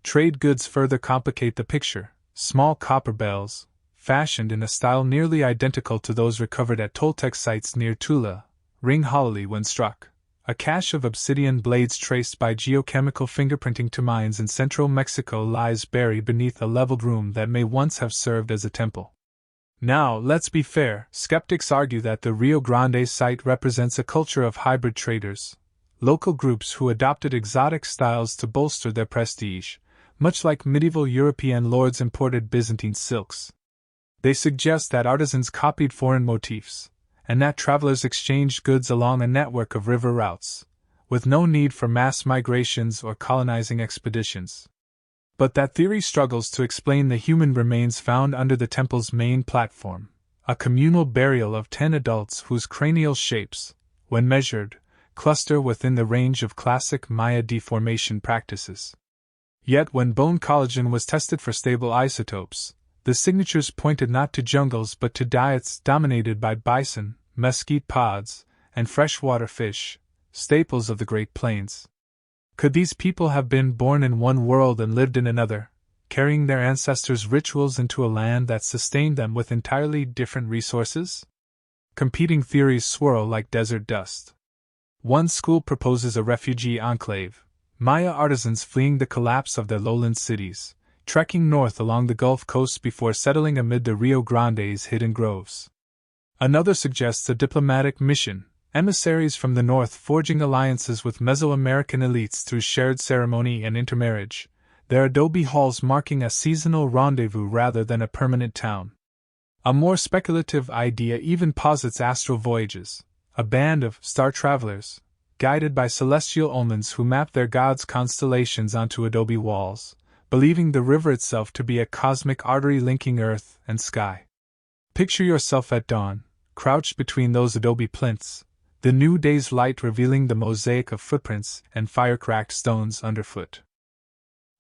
Trade goods further complicate the picture. Small copper bells, fashioned in a style nearly identical to those recovered at Toltec sites near Tula, ring hollowly when struck. A cache of obsidian blades traced by geochemical fingerprinting to mines in central Mexico lies buried beneath a leveled room that may once have served as a temple. Now, let's be fair, skeptics argue that the Rio Grande site represents a culture of hybrid traders, local groups who adopted exotic styles to bolster their prestige, much like medieval European lords imported Byzantine silks. They suggest that artisans copied foreign motifs, and that travelers exchanged goods along a network of river routes, with no need for mass migrations or colonizing expeditions. But that theory struggles to explain the human remains found under the temple's main platform, a communal burial of 10 adults whose cranial shapes, when measured, cluster within the range of classic Maya deformation practices. Yet when bone collagen was tested for stable isotopes, the signatures pointed not to jungles but to diets dominated by bison, mesquite pods, and freshwater fish, staples of the Great Plains. Could these people have been born in one world and lived in another, carrying their ancestors' rituals into a land that sustained them with entirely different resources? Competing theories swirl like desert dust. One school proposes a refugee enclave, Maya artisans fleeing the collapse of their lowland cities, trekking north along the Gulf Coast before settling amid the Rio Grande's hidden groves. Another suggests a diplomatic mission, emissaries from the north forging alliances with Mesoamerican elites through shared ceremony and intermarriage, their adobe halls marking a seasonal rendezvous rather than a permanent town. A more speculative idea even posits astral voyages, a band of star travelers, guided by celestial omens who map their gods' constellations onto adobe walls, believing the river itself to be a cosmic artery linking earth and sky. Picture yourself at dawn, crouched between those adobe plinths, the new day's light revealing the mosaic of footprints and fire-cracked stones underfoot.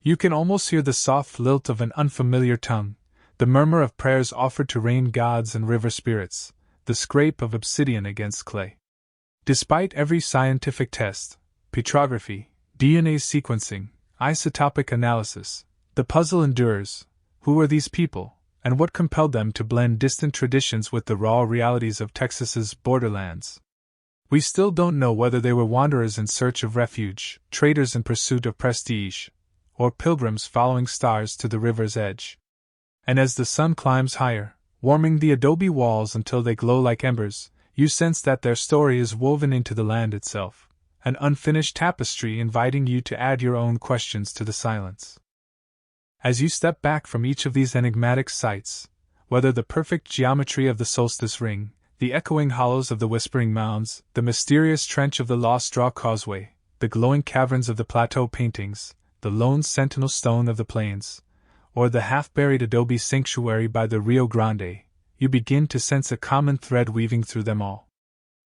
You can almost hear the soft lilt of an unfamiliar tongue, the murmur of prayers offered to rain gods and river spirits, the scrape of obsidian against clay. Despite every scientific test, petrography, DNA sequencing, isotopic analysis, the puzzle endures. Who were these people, and what compelled them to blend distant traditions with the raw realities of Texas's borderlands? We still don't know whether they were wanderers in search of refuge, traders in pursuit of prestige, or pilgrims following stars to the river's edge. And as the sun climbs higher, warming the adobe walls until they glow like embers, you sense that their story is woven into the land itself, an unfinished tapestry inviting you to add your own questions to the silence. As you step back from each of these enigmatic sites, whether the perfect geometry of the Solstice Ring, the echoing hollows of the Whispering Mounds, the mysterious trench of the Lost Straw Causeway, the glowing caverns of the plateau paintings, the lone sentinel stone of the plains, or the half-buried adobe sanctuary by the Rio Grande, you begin to sense a common thread weaving through them all.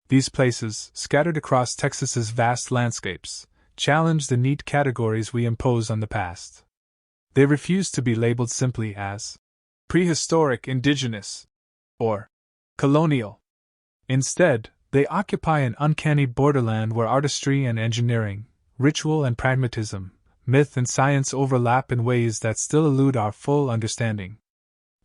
These places, scattered across Texas's vast landscapes, challenge the neat categories we impose on the past. They refuse to be labeled simply as prehistoric, indigenous, or colonial. Instead, they occupy an uncanny borderland where artistry and engineering, ritual and pragmatism, myth and science overlap in ways that still elude our full understanding.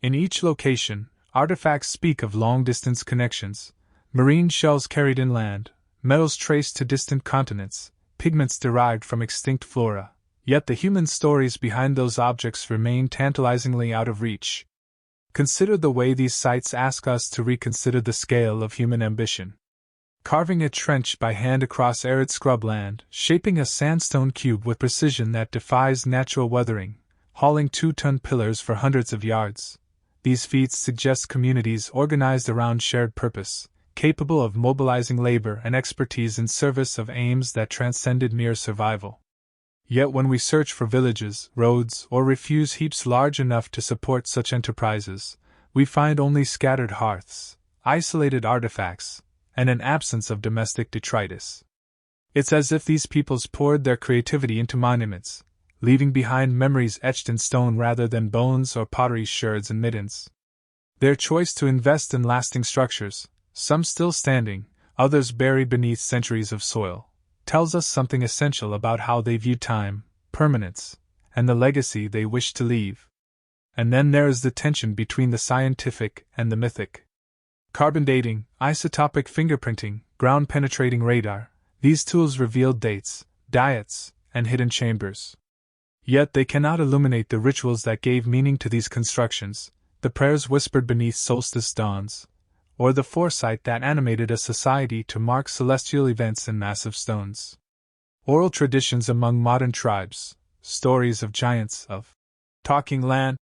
In each location, artifacts speak of long-distance connections, marine shells carried inland, metals traced to distant continents, pigments derived from extinct flora, yet the human stories behind those objects remain tantalizingly out of reach. Consider the way these sites ask us to reconsider the scale of human ambition. Carving a trench by hand across arid scrubland, shaping a sandstone cube with precision that defies natural weathering, hauling 2-ton pillars for hundreds of yards. These feats suggest communities organized around shared purpose, capable of mobilizing labor and expertise in service of aims that transcended mere survival. Yet when we search for villages, roads, or refuse heaps large enough to support such enterprises, we find only scattered hearths, isolated artifacts, and an absence of domestic detritus. It's as if these peoples poured their creativity into monuments, leaving behind memories etched in stone rather than bones or pottery sherds and middens. Their choice to invest in lasting structures, some still standing, others buried beneath centuries of soil, tells us something essential about how they view time, permanence, and the legacy they wish to leave. And then there is the tension between the scientific and the mythic. Carbon dating, isotopic fingerprinting, ground-penetrating radar, these tools reveal dates, diets, and hidden chambers. Yet they cannot illuminate the rituals that gave meaning to these constructions, the prayers whispered beneath solstice dawns, or the foresight that animated a society to mark celestial events in massive stones. Oral traditions among modern tribes, stories of giants, of talking land,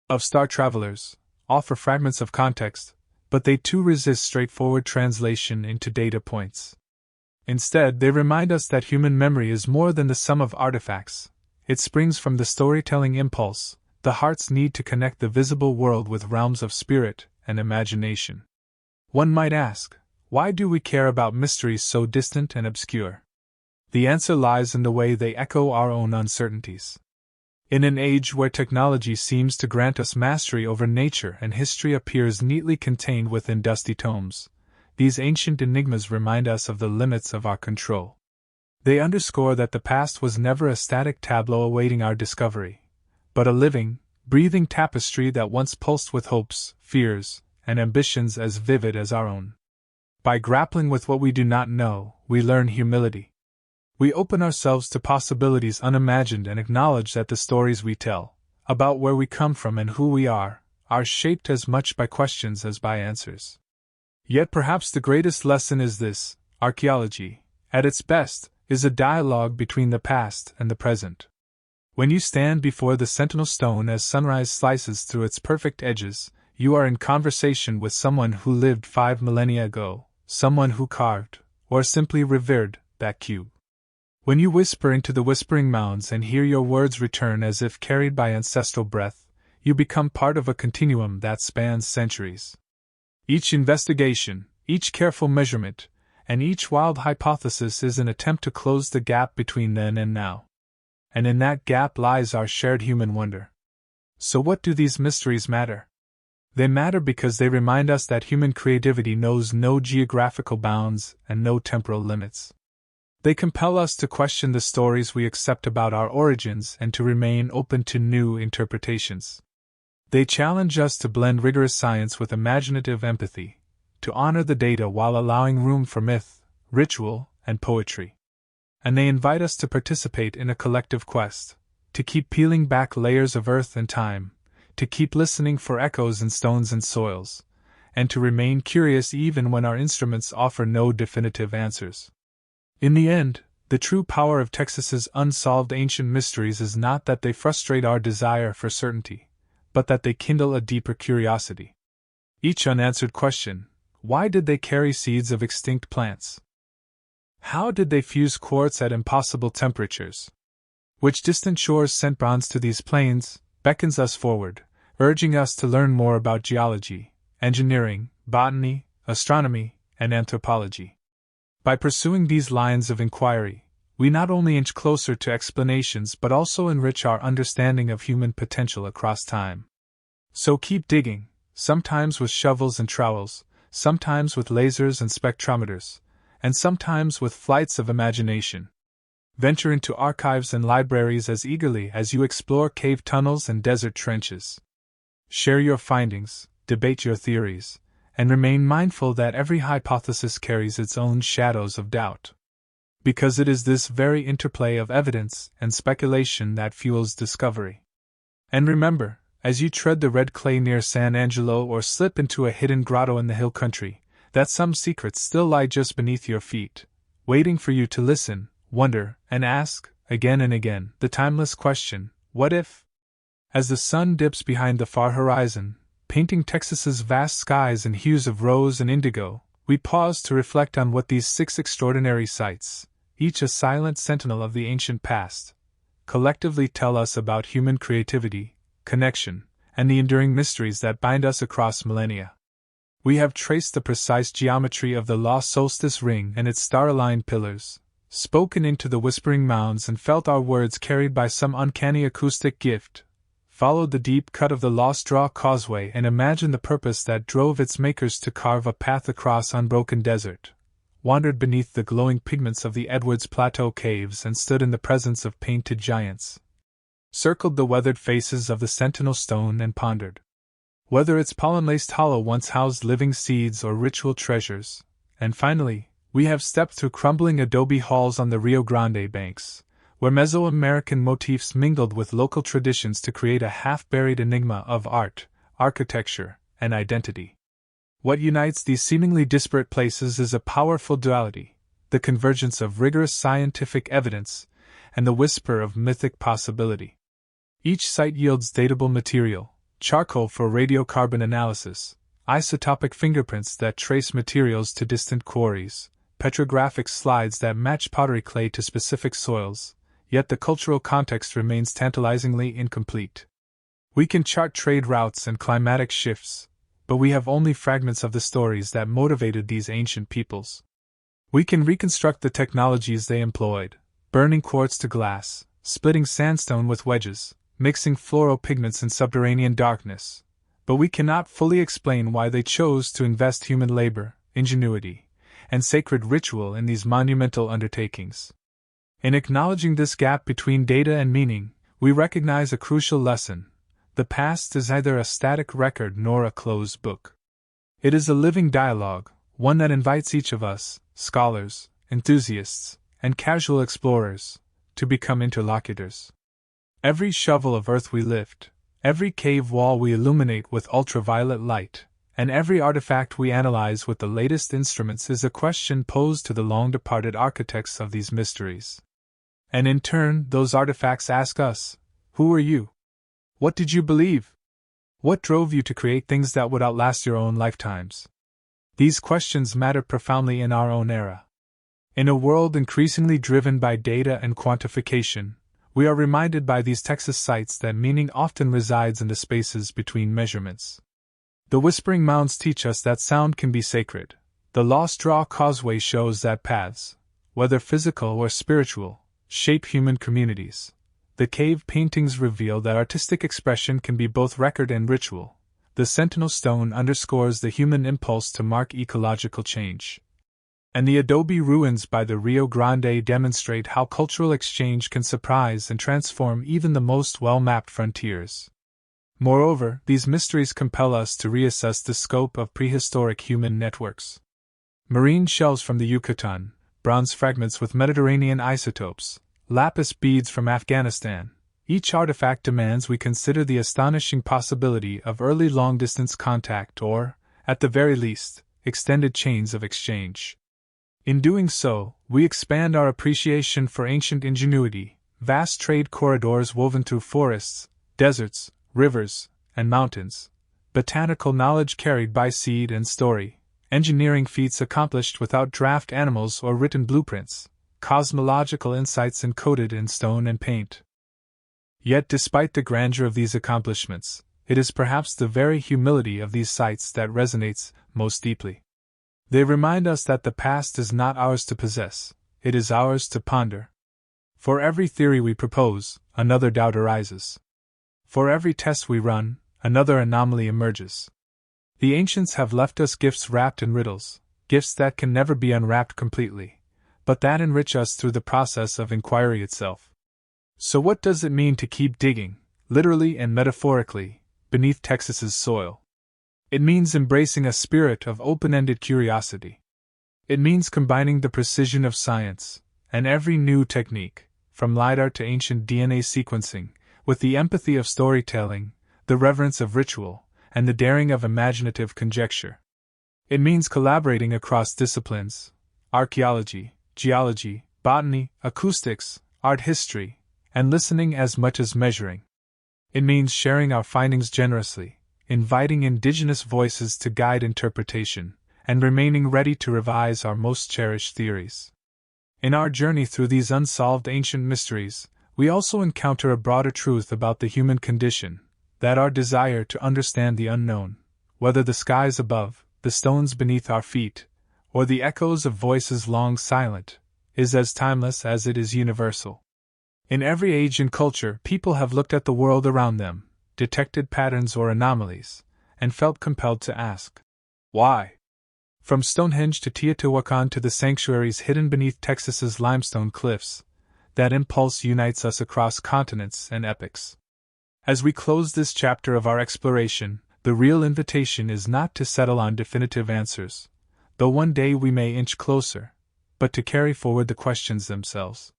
of star travelers, offer fragments of context, but they too resist straightforward translation into data points. Instead, they remind us that human memory is more than the sum of artifacts. It springs from the storytelling impulse, the heart's need to connect the visible world with realms of spirit and imagination. One might ask, why do we care about mysteries so distant and obscure? The answer lies in the way they echo our own uncertainties. In an age where technology seems to grant us mastery over nature and history appears neatly contained within dusty tomes, these ancient enigmas remind us of the limits of our control. They underscore that the past was never a static tableau awaiting our discovery, but a living, breathing tapestry that once pulsed with hopes, fears, and ambitions as vivid as our own. By grappling with what we do not know, we learn humility. We open ourselves to possibilities unimagined and acknowledge that the stories we tell, about where we come from and who we are shaped as much by questions as by answers. Yet perhaps the greatest lesson is this: archaeology, at its best, is a dialogue between the past and the present. When you stand before the sentinel stone as sunrise slices through its perfect edges, you are in conversation with someone who lived 5 millennia ago, someone who carved, or simply revered, that cube. When you whisper into the whispering mounds and hear your words return as if carried by ancestral breath, you become part of a continuum that spans centuries. Each investigation, each careful measurement, and each wild hypothesis is an attempt to close the gap between then and now. And in that gap lies our shared human wonder. So what do these mysteries matter? They matter because they remind us that human creativity knows no geographical bounds and no temporal limits. They compel us to question the stories we accept about our origins and to remain open to new interpretations. They challenge us to blend rigorous science with imaginative empathy, to honor the data while allowing room for myth, ritual, and poetry. And they invite us to participate in a collective quest, to keep peeling back layers of earth and time, to keep listening for echoes in stones and soils, and to remain curious even when our instruments offer no definitive answers. In the end, the true power of Texas's unsolved ancient mysteries is not that they frustrate our desire for certainty, but that they kindle a deeper curiosity. Each unanswered question: why did they carry seeds of extinct plants? How did they fuse quartz at impossible temperatures? Which distant shores sent bronze to these plains, beckons us forward, urging us to learn more about geology, engineering, botany, astronomy, and anthropology. By pursuing these lines of inquiry, we not only inch closer to explanations but also enrich our understanding of human potential across time. So keep digging, sometimes with shovels and trowels, sometimes with lasers and spectrometers, and sometimes with flights of imagination. Venture into archives and libraries as eagerly as you explore cave tunnels and desert trenches. Share your findings, debate your theories, and remain mindful that every hypothesis carries its own shadows of doubt. Because it is this very interplay of evidence and speculation that fuels discovery. And remember, as you tread the red clay near San Angelo or slip into a hidden grotto in the hill country, that some secrets still lie just beneath your feet, waiting for you to listen, wonder, and ask, again and again, the timeless question, what if? As the sun dips behind the far horizon, painting Texas's vast skies in hues of rose and indigo, we pause to reflect on what these 6 extraordinary sights, each a silent sentinel of the ancient past, collectively tell us about human creativity, connection, and the enduring mysteries that bind us across millennia. We have traced the precise geometry of the Lost Solstice Ring and its star-aligned pillars, spoken into the whispering mounds and felt our words carried by some uncanny acoustic gift, followed the deep cut of the Lost Draw Causeway and imagined the purpose that drove its makers to carve a path across unbroken desert, wandered beneath the glowing pigments of the Edwards Plateau caves and stood in the presence of painted giants, circled the weathered faces of the Sentinel Stone and pondered whether its pollen-laced hollow once housed living seeds or ritual treasures, and finally, we have stepped through crumbling adobe halls on the Rio Grande banks, where Mesoamerican motifs mingled with local traditions to create a half-buried enigma of art, architecture, and identity. What unites these seemingly disparate places is a powerful duality, the convergence of rigorous scientific evidence and the whisper of mythic possibility. Each site yields datable material, charcoal for radiocarbon analysis, isotopic fingerprints that trace materials to distant quarries, petrographic slides that match pottery clay to specific soils, yet the cultural context remains tantalizingly incomplete. We can chart trade routes and climatic shifts, but we have only fragments of the stories that motivated these ancient peoples. We can reconstruct the technologies they employed, burning quartz to glass, splitting sandstone with wedges, mixing fluoropigments in subterranean darkness, but we cannot fully explain why they chose to invest human labor, ingenuity, and sacred ritual in these monumental undertakings. In acknowledging this gap between data and meaning, we recognize a crucial lesson. The past is neither a static record nor a closed book. It is a living dialogue, one that invites each of us, scholars, enthusiasts, and casual explorers, to become interlocutors. Every shovel of earth we lift, every cave wall we illuminate with ultraviolet light, and every artifact we analyze with the latest instruments is a question posed to the long-departed architects of these mysteries. And in turn, those artifacts ask us, who are you? What did you believe? What drove you to create things that would outlast your own lifetimes? These questions matter profoundly in our own era. In a world increasingly driven by data and quantification, we are reminded by these Texas sites that meaning often resides in the spaces between measurements. The whispering mounds teach us that sound can be sacred. The Lost Draw Causeway shows that paths, whether physical or spiritual, shape human communities. The cave paintings reveal that artistic expression can be both record and ritual. The Sentinel Stone underscores the human impulse to mark ecological change. And the adobe ruins by the Rio Grande demonstrate how cultural exchange can surprise and transform even the most well-mapped frontiers. Moreover, these mysteries compel us to reassess the scope of prehistoric human networks. Marine shells from the Yucatan, bronze fragments with Mediterranean isotopes, lapis beads from Afghanistan. Each artifact demands we consider the astonishing possibility of early long-distance contact or, at the very least, extended chains of exchange. In doing so, we expand our appreciation for ancient ingenuity, vast trade corridors woven through forests, deserts, rivers, and mountains, botanical knowledge carried by seed and story, engineering feats accomplished without draft animals or written blueprints, cosmological insights encoded in stone and paint. Yet despite the grandeur of these accomplishments, it is perhaps the very humility of these sites that resonates most deeply. They remind us that the past is not ours to possess, it is ours to ponder. For every theory we propose, another doubt arises. For every test we run, another anomaly emerges. The ancients have left us gifts wrapped in riddles, gifts that can never be unwrapped completely, but that enrich us through the process of inquiry itself. So what does it mean to keep digging, literally and metaphorically, beneath Texas's soil? It means embracing a spirit of open-ended curiosity. It means combining the precision of science, and every new technique, from LIDAR to ancient DNA sequencing, with the empathy of storytelling, the reverence of ritual, and the daring of imaginative conjecture. It means collaborating across disciplines: archaeology, geology, botany, acoustics, art history, and listening as much as measuring. It means sharing our findings generously, inviting indigenous voices to guide interpretation, and remaining ready to revise our most cherished theories. In our journey through these unsolved ancient mysteries, we also encounter a broader truth about the human condition, that our desire to understand the unknown, whether the skies above, the stones beneath our feet, or the echoes of voices long silent, is as timeless as it is universal. In every age and culture, people have looked at the world around them, detected patterns or anomalies, and felt compelled to ask, why? From Stonehenge to Teotihuacan to the sanctuaries hidden beneath Texas's limestone cliffs, that impulse unites us across continents and epochs. As we close this chapter of our exploration, the real invitation is not to settle on definitive answers, though one day we may inch closer, but to carry forward the questions themselves.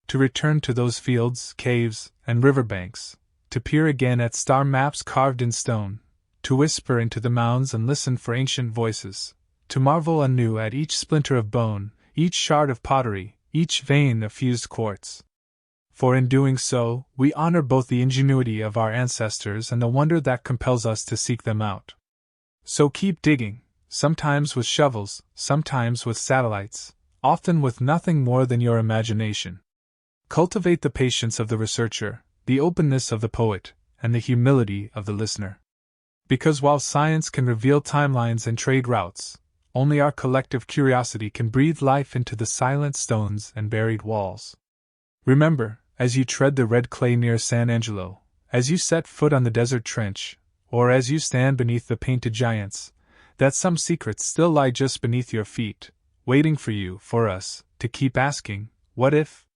To return to those fields, caves, and riverbanks, to peer again at star maps carved in stone, to whisper into the mounds and listen for ancient voices, to marvel anew at each splinter of bone, each shard of pottery, each vein of fused quartz. For in doing so, we honor both the ingenuity of our ancestors and the wonder that compels us to seek them out. So keep digging, sometimes with shovels, sometimes with satellites, often with nothing more than your imagination. Cultivate the patience of the researcher, the openness of the poet, and the humility of the listener. Because while science can reveal timelines and trade routes, only our collective curiosity can breathe life into the silent stones and buried walls. Remember, as you tread the red clay near San Angelo, as you set foot on the desert trench, or as you stand beneath the painted giants, that some secrets still lie just beneath your feet, waiting for you, for us, to keep asking, what if?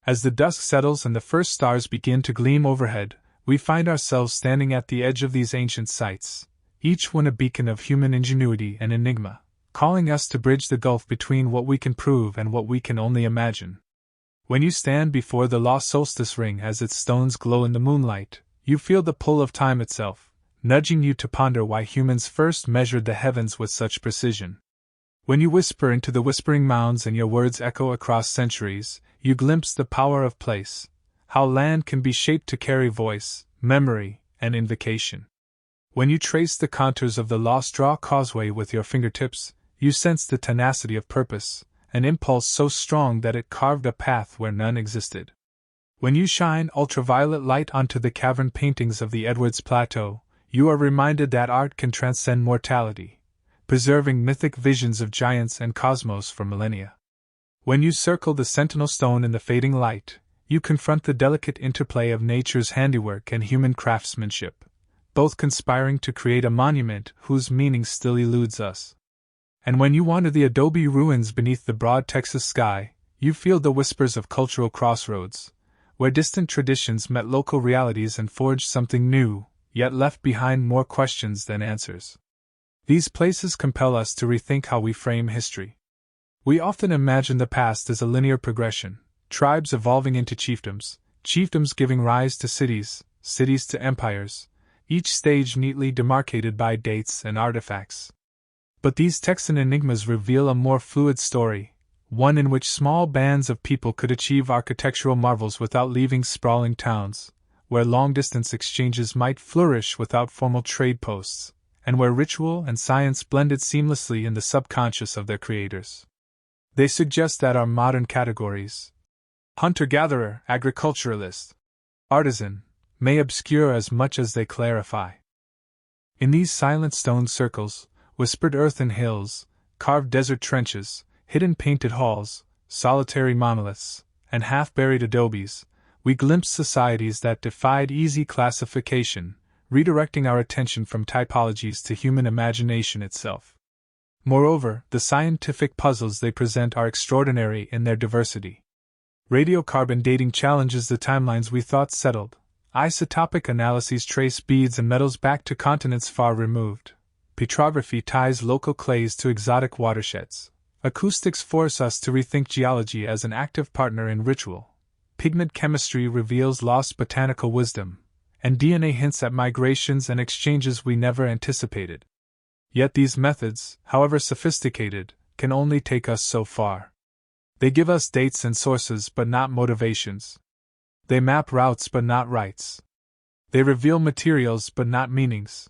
As the dusk settles and the first stars begin to gleam overhead, we find ourselves standing at the edge of these ancient sites, each one a beacon of human ingenuity and enigma, calling us to bridge the gulf between what we can prove and what we can only imagine. When you stand before the Lost Solstice Ring as its stones glow in the moonlight, you feel the pull of time itself, nudging you to ponder why humans first measured the heavens with such precision. When you whisper into the whispering mounds and your words echo across centuries, you glimpse the power of place, how land can be shaped to carry voice, memory, and invocation. When you trace the contours of the Lost Draw Causeway with your fingertips, you sense the tenacity of purpose, an impulse so strong that it carved a path where none existed. When you shine ultraviolet light onto the cavern paintings of the Edwards Plateau, you are reminded that art can transcend mortality, preserving mythic visions of giants and cosmos for millennia. When you circle the Sentinel Stone in the fading light, you confront the delicate interplay of nature's handiwork and human craftsmanship, both conspiring to create a monument whose meaning still eludes us. And when you wander the adobe ruins beneath the broad Texas sky, you feel the whispers of cultural crossroads, where distant traditions met local realities and forged something new, yet left behind more questions than answers. These places compel us to rethink how we frame history. We often imagine the past as a linear progression, tribes evolving into chiefdoms, chiefdoms giving rise to cities, cities to empires, each stage neatly demarcated by dates and artifacts. But these Texan enigmas reveal a more fluid story, one in which small bands of people could achieve architectural marvels without leaving sprawling towns, where long-distance exchanges might flourish without formal trade posts, and where ritual and science blended seamlessly in the subconscious of their creators. They suggest that our modern categories, hunter-gatherer, agriculturalist, artisan, may obscure as much as they clarify. In these silent stone circles, whispered earthen hills, carved desert trenches, hidden painted halls, solitary monoliths, and half-buried adobes, we glimpse societies that defied easy classification, redirecting our attention from typologies to human imagination itself. Moreover, the scientific puzzles they present are extraordinary in their diversity. Radiocarbon dating challenges the timelines we thought settled. Isotopic analyses trace beads and metals back to continents far removed. Petrography ties local clays to exotic watersheds. Acoustics force us to rethink geology as an active partner in ritual. Pigment chemistry reveals lost botanical wisdom, and DNA hints at migrations and exchanges we never anticipated. Yet these methods, however sophisticated, can only take us so far. They give us dates and sources but not motivations. They map routes but not rites. They reveal materials but not meanings.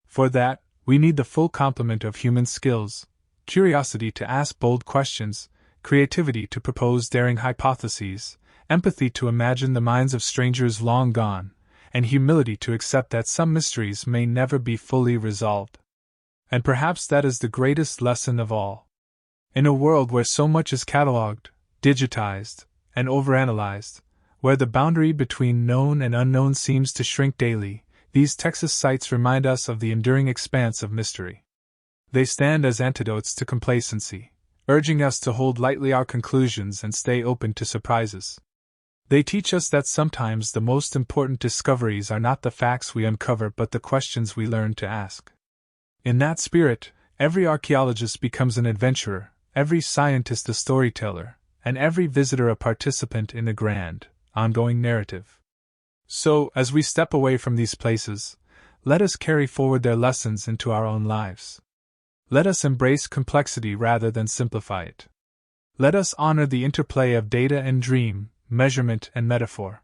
For that, we need the full complement of human skills: curiosity to ask bold questions, creativity to propose daring hypotheses, empathy to imagine the minds of strangers long gone, and humility to accept that some mysteries may never be fully resolved. And perhaps that is the greatest lesson of all. In a world where so much is catalogued, digitized, and overanalyzed, where the boundary between known and unknown seems to shrink daily, these Texas sites remind us of the enduring expanse of mystery. They stand as antidotes to complacency, urging us to hold lightly our conclusions and stay open to surprises. They teach us that sometimes the most important discoveries are not the facts we uncover but the questions we learn to ask. In that spirit, every archaeologist becomes an adventurer, every scientist a storyteller, and every visitor a participant in a grand, ongoing narrative. So, as we step away from these places, let us carry forward their lessons into our own lives. Let us embrace complexity rather than simplify it. Let us honor the interplay of data and dream, measurement and metaphor.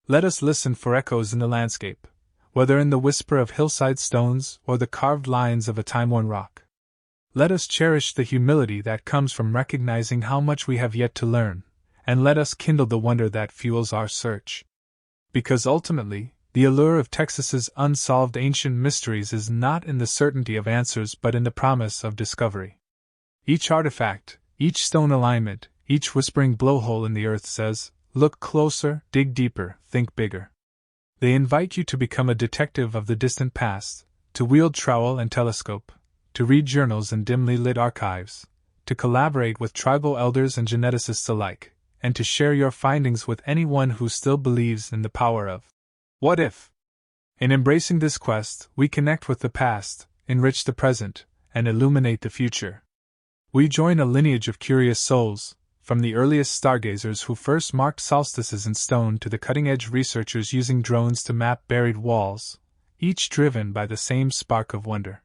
Let us listen for echoes in the landscape, whether in the whisper of hillside stones or the carved lines of a time-worn rock. Let us cherish the humility that comes from recognizing how much we have yet to learn, and let us kindle the wonder that fuels our search. Because ultimately, the allure of Texas's unsolved ancient mysteries is not in the certainty of answers but in the promise of discovery. Each artifact, each stone alignment, each whispering blowhole in the earth says, "Look closer, dig deeper, think bigger." They invite you to become a detective of the distant past, to wield trowel and telescope, to read journals and dimly lit archives, to collaborate with tribal elders and geneticists alike, and to share your findings with anyone who still believes in the power of what if. In embracing this quest, we connect with the past, enrich the present, and illuminate the future. We join a lineage of curious souls, from the earliest stargazers who first marked solstices in stone to the cutting-edge researchers using drones to map buried walls, each driven by the same spark of wonder.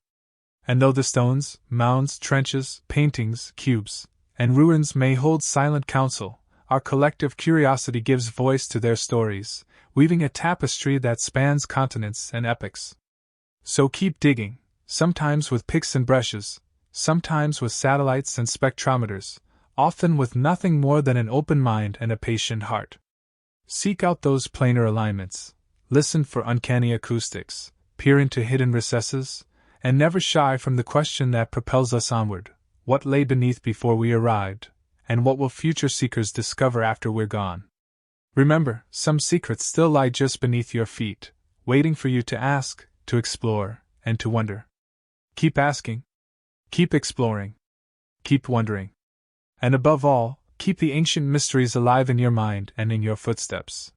And though the stones, mounds, trenches, paintings, cubes, and ruins may hold silent counsel, our collective curiosity gives voice to their stories, weaving a tapestry that spans continents and epochs. So keep digging, sometimes with picks and brushes, sometimes with satellites and spectrometers, often with nothing more than an open mind and a patient heart. Seek out those planar alignments, listen for uncanny acoustics, peer into hidden recesses, and never shy from the question that propels us onward: what lay beneath before we arrived, and what will future seekers discover after we're gone? Remember, some secrets still lie just beneath your feet, waiting for you to ask, to explore, and to wonder. Keep asking. Keep exploring. Keep wondering. And above all, keep the ancient mysteries alive in your mind and in your footsteps.